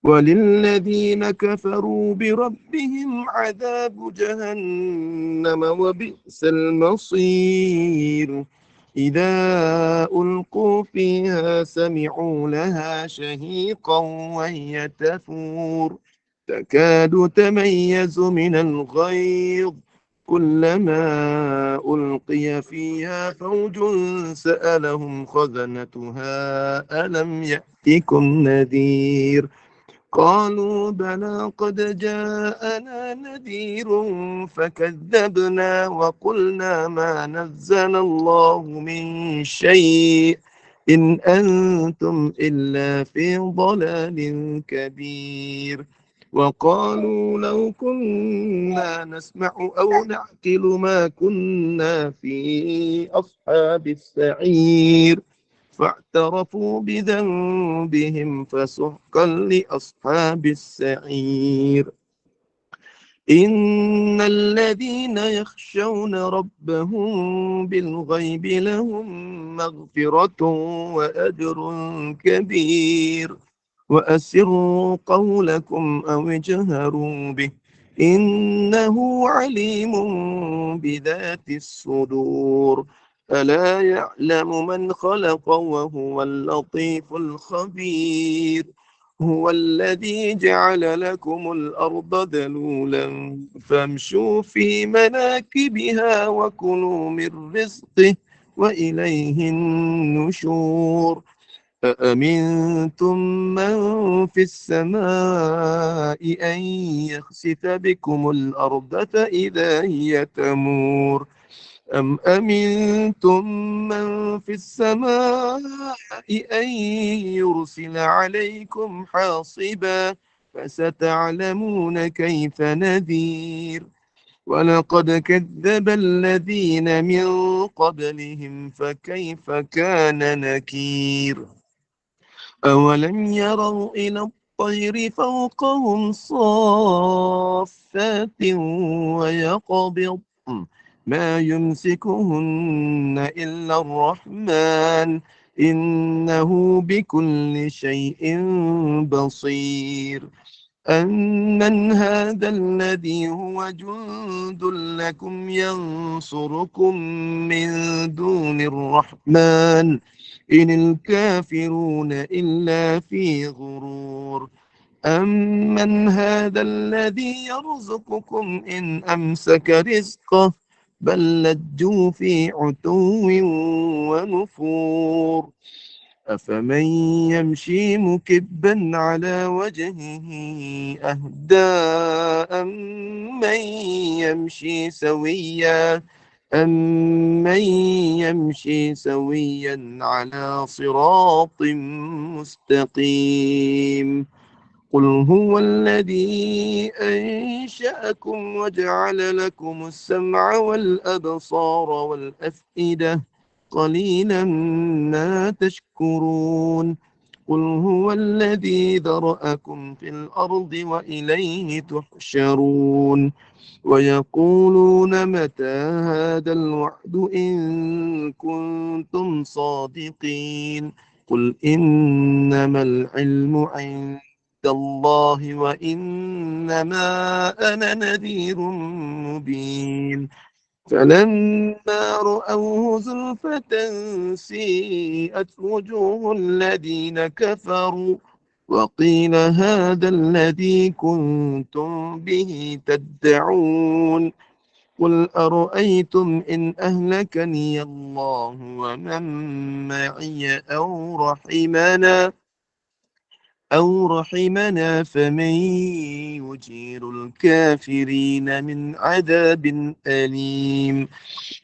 وللذين كفروا بربهم عذاب جهنم وبئس المصير إذا ألقوا فيها سمعوا لها شهيقا وهي تفور تكاد تميز من الغيظ كلما ألقي فيها فوج سألهم خزنتها ألم يأتكم نذير قالوا بلى قد جاءنا نذير فكذبنا وقلنا ما نزل الله من شيء إن أنتم إلا في ضلال كبير وقالوا لو كنا نسمع أو نعقل ما كنا في أصحاب السعير فاعترفوا بذنبهم فسحقا لأصحاب السعير إن الذين يخشون ربهم بالغيب لهم مغفرة وأجر كبير وأسروا قولكم أو اجهروا به إنه عليم بذات الصدور ألا يعلم من خلق وهو اللطيف الخبير هو الذي جعل لكم الأرض ذلولا فامشوا في مناكبها وكلوا من رزقه وإليه النشور أأمنتم من في السماء أن يخسف بكم الأرض فإذا هي تمور أم أمنتم من في السماء أن يرسل عليكم حاصبا فستعلمون كيف نذير ولقد كذب الذين من قبلهم فكيف كان نكير أولم يروا إلى الطير فوقهم صافات ويقبض ما يمسكهن إلا الرحمن إنه بكل شيء بصير أمن هذا الذي هو جند لكم ينصركم من دون الرحمن إن الكافرون إلا في غرور أمن هذا الذي يرزقكم إن أمسك رزقه بل لجوا في عتو ونفور أفمن يمشي مكبا على وجهه أهدى أمن يمشي سويا على صراط مستقيم قل هو الذي أنشأكم وجعل لكم السمع والأبصار والأفئدة قليلا ما تشكرون قل هو الذي ذرأكم في الأرض وإليه تحشرون ويقولون متى هذا الوعد إن كنتم صادقين قل إنما العلم عند الله وإنما أنا نذير مبين فلما رأوه زلفة سيئت وجوه الذين كفروا وقيل هذا الذي كنتم به تدعون قل أرأيتم إن أهلكني الله ومن معي أو رحمنا أو رحمنا فمن يجير الكافرين من عذاب أليم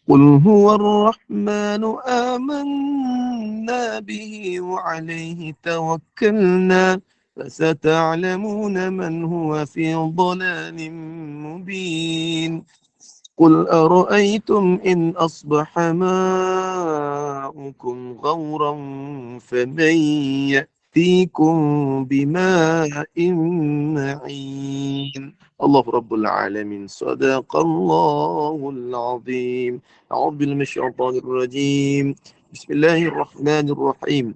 قل هو الرحمن آمنا به وعليه توكلنا فستعلمون من هو في ضلال مبين قل أرأيتم إن أصبح ماؤكم غورا فمن يأتيكم بماء معين الله رب العالمين صدق الله العظيم أعوذ بالله من الشيطان الرجيم بسم الله الرحمن الرحيم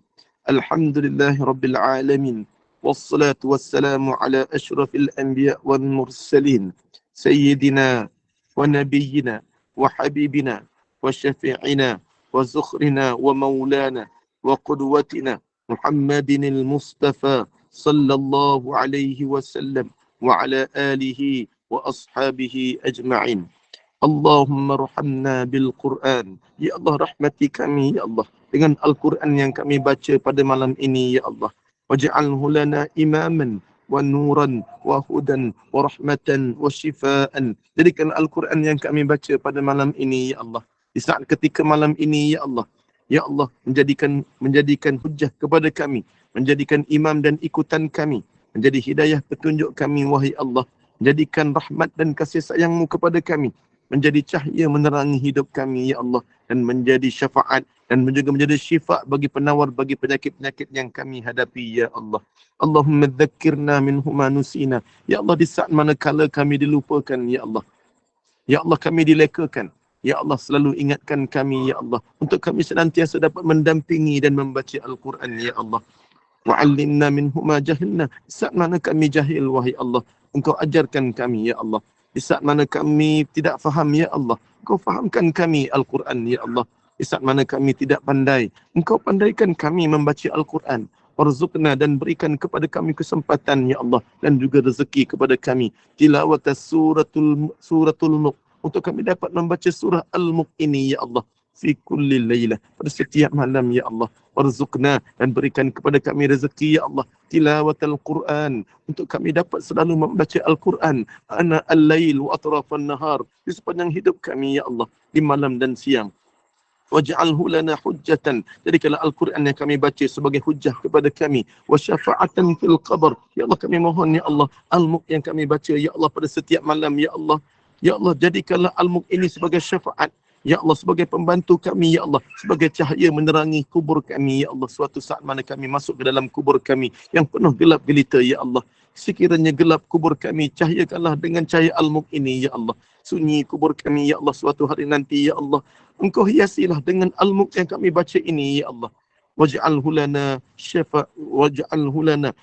الحمد لله رب العالمين والصلاة والسلام على أشرف الأنبياء والمرسلين سيدنا ونبينا وحبيبنا وشفيعنا وزخرنا ومولانا وقدوتنا محمد المصطفى صلى الله عليه وسلم وعلى آله وأصحابه أجمعين اللهم ارhamna bil Quran. Ya Allah, rahmati kami ya Allah dengan Al-Quran yang kami baca pada malam ini ya Allah. Waj'alhu lana imaman wa nuran wa hudan wa rahmatan wa shifaan. Jadikan Al-Quran yang kami baca pada malam ini ya Allah. Di saat ketika malam ini ya Allah. Ya Allah, menjadikan hujjah kepada kami, menjadikan imam dan ikutan kami, menjadi hidayah petunjuk kami wahai Allah. Jadikan rahmat dan kasih sayang-Mu kepada kami, menjadi cahaya menerangi hidup kami ya Allah, dan menjadi syafaat dan juga menjadi syifa bagi penawar bagi penyakit-penyakit yang kami hadapi ya Allah. Allahumma dzakirna minhu ma nusina. Ya Allah, di saat manakala kami dilupakan ya Allah. Ya Allah, kami dilekakan. Ya Allah, selalu ingatkan kami ya Allah untuk kami senantiasa dapat mendampingi dan membaca Al-Quran ya Allah. Wa'allimna minhu ma jahilna. Di saat mana kami jahil wahai Allah, Engkau ajarkan kami ya Allah. Di saat mana kami tidak faham ya Allah, Engkau fahamkan kami Al-Quran ya Allah. Di saat mana kami tidak pandai, Engkau pandaikan kami membaca Al-Quran. Warzuqna, dan berikan kepada kami kesempatan ya Allah, dan juga rezeki kepada kami tilawat suratul Mulk, untuk kami dapat membaca surah Al-Mulk ini ya Allah fi kulli lailah, pada setiap malam ya Allah. Warzuqna, dan berikan kepada kami rezeki ya Allah tilawatul Quran, untuk kami dapat selalu membaca Al-Quran ana al-lail wa atrafan nahar, di sepanjang hidup kami ya Allah, di malam dan siang. Waj'alhu lana hujjatan, jadikanlah Al-Quran yang kami baca sebagai hujjah kepada kami. Wa syafa'atan fil qabr, ya Allah kami mohon ya Allah, Al-Mulk yang kami baca ya Allah pada setiap malam ya Allah. Ya Allah, jadikanlah Al-Mulk ini sebagai syafaat ya Allah, sebagai pembantu kami ya Allah, sebagai cahaya menerangi kubur kami ya Allah. Suatu saat mana kami masuk ke dalam kubur kami yang penuh gelap gelita ya Allah, sekiranya gelap kubur kami, cahayakanlah dengan cahaya Al-Mulk ini ya Allah. Sunyi kubur kami ya Allah suatu hari nanti ya Allah, Engkau hiasilah dengan Al-Mulk yang kami baca ini ya Allah. Waj'alhu lana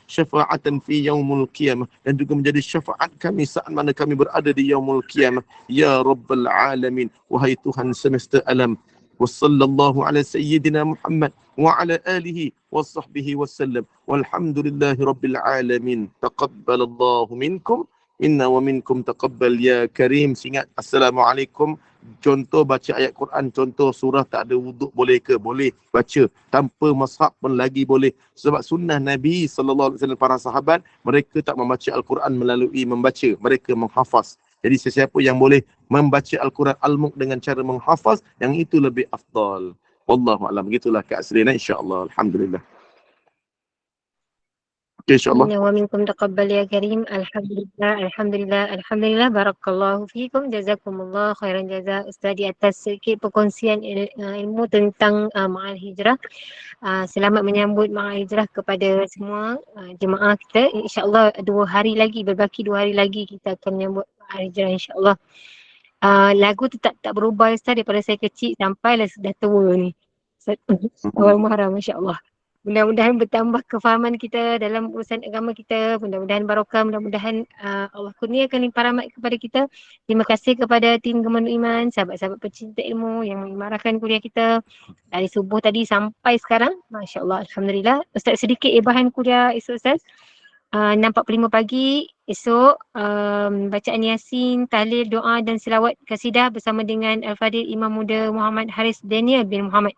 syafa'atan fi yaumul qiyamah, dan juga menjadi syafaat kami saat mana kami berada di yaumul qiyamah ya rabbal alamin, wahai Tuhan semesta alam. Wa sallallahu ala sayyidina Muhammad wa ala alihi wa sahbihi wasallam, walhamdulillahi rabbil alamin. Taqabbalallahu minkum inna wa minkum taqabbal ya karim. Ingat, assalamualaikum. Contoh baca ayat Quran, contoh surah tak ada wuduk boleh ke? Boleh baca tanpa mashaf pun lagi boleh. Sebab sunnah Nabi SAW, para sahabat, mereka tak membaca Al-Quran melalui membaca, mereka menghafaz. Jadi sesiapa yang boleh membaca Al-Quran Al-Mulk dengan cara menghafaz, yang itu lebih afdal. Wallahu'alam. Begitulah keasliannya insya-Allah. Alhamdulillah. Okay, insya-Allah. Inna wa minkum taqabbal ya karim. Alhamdulillah, alhamdulillah, alhamdulillah. Barakallahu fiikum. Jazakumullah khairan jaza Ustaz di atas sedikit perkongsian ilmu tentang Ma'al Hijrah. Selamat menyambut Ma'al Hijrah kepada semua jemaah kita. InsyaAllah 2 hari lagi, berbaki 2 hari lagi kita akan menyambut Ma'al Hijrah insyaAllah. Lagu tu tak berubah Ustaz daripada saya kecil sampai lah sudah tua ni. Awal Muharram insyaAllah. Mudah-mudahan bertambah kefahaman kita dalam urusan agama kita. Mudah-mudahan barokah, mudah-mudahan Allah kurniakan limpah rahmat kepada kita. Terima kasih kepada tim Gemanu Iman, sahabat-sahabat pecinta ilmu yang mengimarahkan kuliah kita dari subuh tadi sampai sekarang. Masya Allah, alhamdulillah. Ustaz, sedikit ibahan kuliah esok Ustaz. 6.45 pagi esok, bacaan Yasin, tahlil, doa dan selawat kasidah bersama dengan Al-Fadhil Imam Muda Muhammad Haris Daniel bin Muhammad.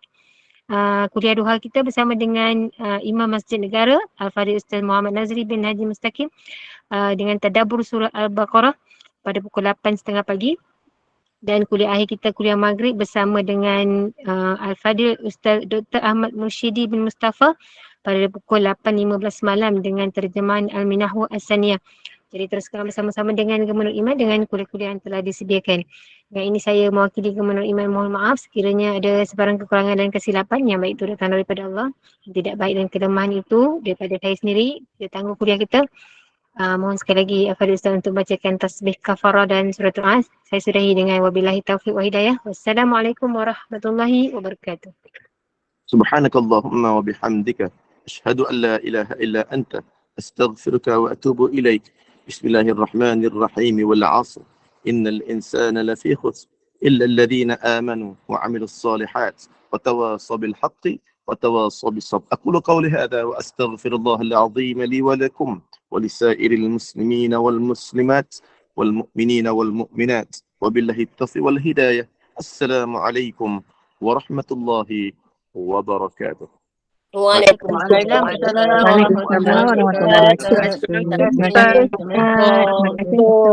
kuliah duha kita bersama dengan Imam Masjid Negara Al-Fadhil Ustaz Muhammad Nazri bin Haji Mustaqim dengan tadabbur surah Al-Baqarah pada pukul 8.30 pagi. Dan kuliah akhir kita kuliah maghrib bersama dengan Al-Fadhil Ustaz Dr. Ahmad Mursyidi bin Mustafa pada pukul 8.15 malam dengan terjemahan Al-Minahwa As-Saniyah. Jadi teruskan bersama-sama dengan Gemenur Iman dengan kuliah-kuliah yang telah disediakan. Dan ini saya mewakili Gemenur Iman, mohon maaf sekiranya ada sebarang kekurangan dan kesilapan yang baik itu datang daripada Allah. Yang tidak baik dan kelemahan itu daripada saya sendiri, kita tangguh kuliah kita. Mohon sekali lagi Al-Fadhil Ustaz untuk bacakan tasbih kafarah dan suratul As. Saya sudahi dengan wabillahi taufiq wa hidayah. Wassalamualaikum warahmatullahi wabarakatuh. Subhanakallahumma wa bihamdika asyhadu an la ilaha illa anta astaghfiruka wa atubu ilaik. Bismillahirrahmanirrahim. Wal 'asr. Innal insana lafi khusr illa alladhina amanu wa 'amilus solihat wa tawasaw bil haqqi wa tawasaw bis sabr. Aqulu qawli hadha wa astaghfirullahal 'azim li wa lakum ولسائر المسلمين والمسلمات والمؤمنين والمؤمنات وبالله التوفيق والهداية. السلام عليكم ورحمة الله وبركاته. Waalaikumsalam warahmatullahi wabarakatuh. Waalaikumsalam warahmatullahi wabarakatuh. Terima kasih.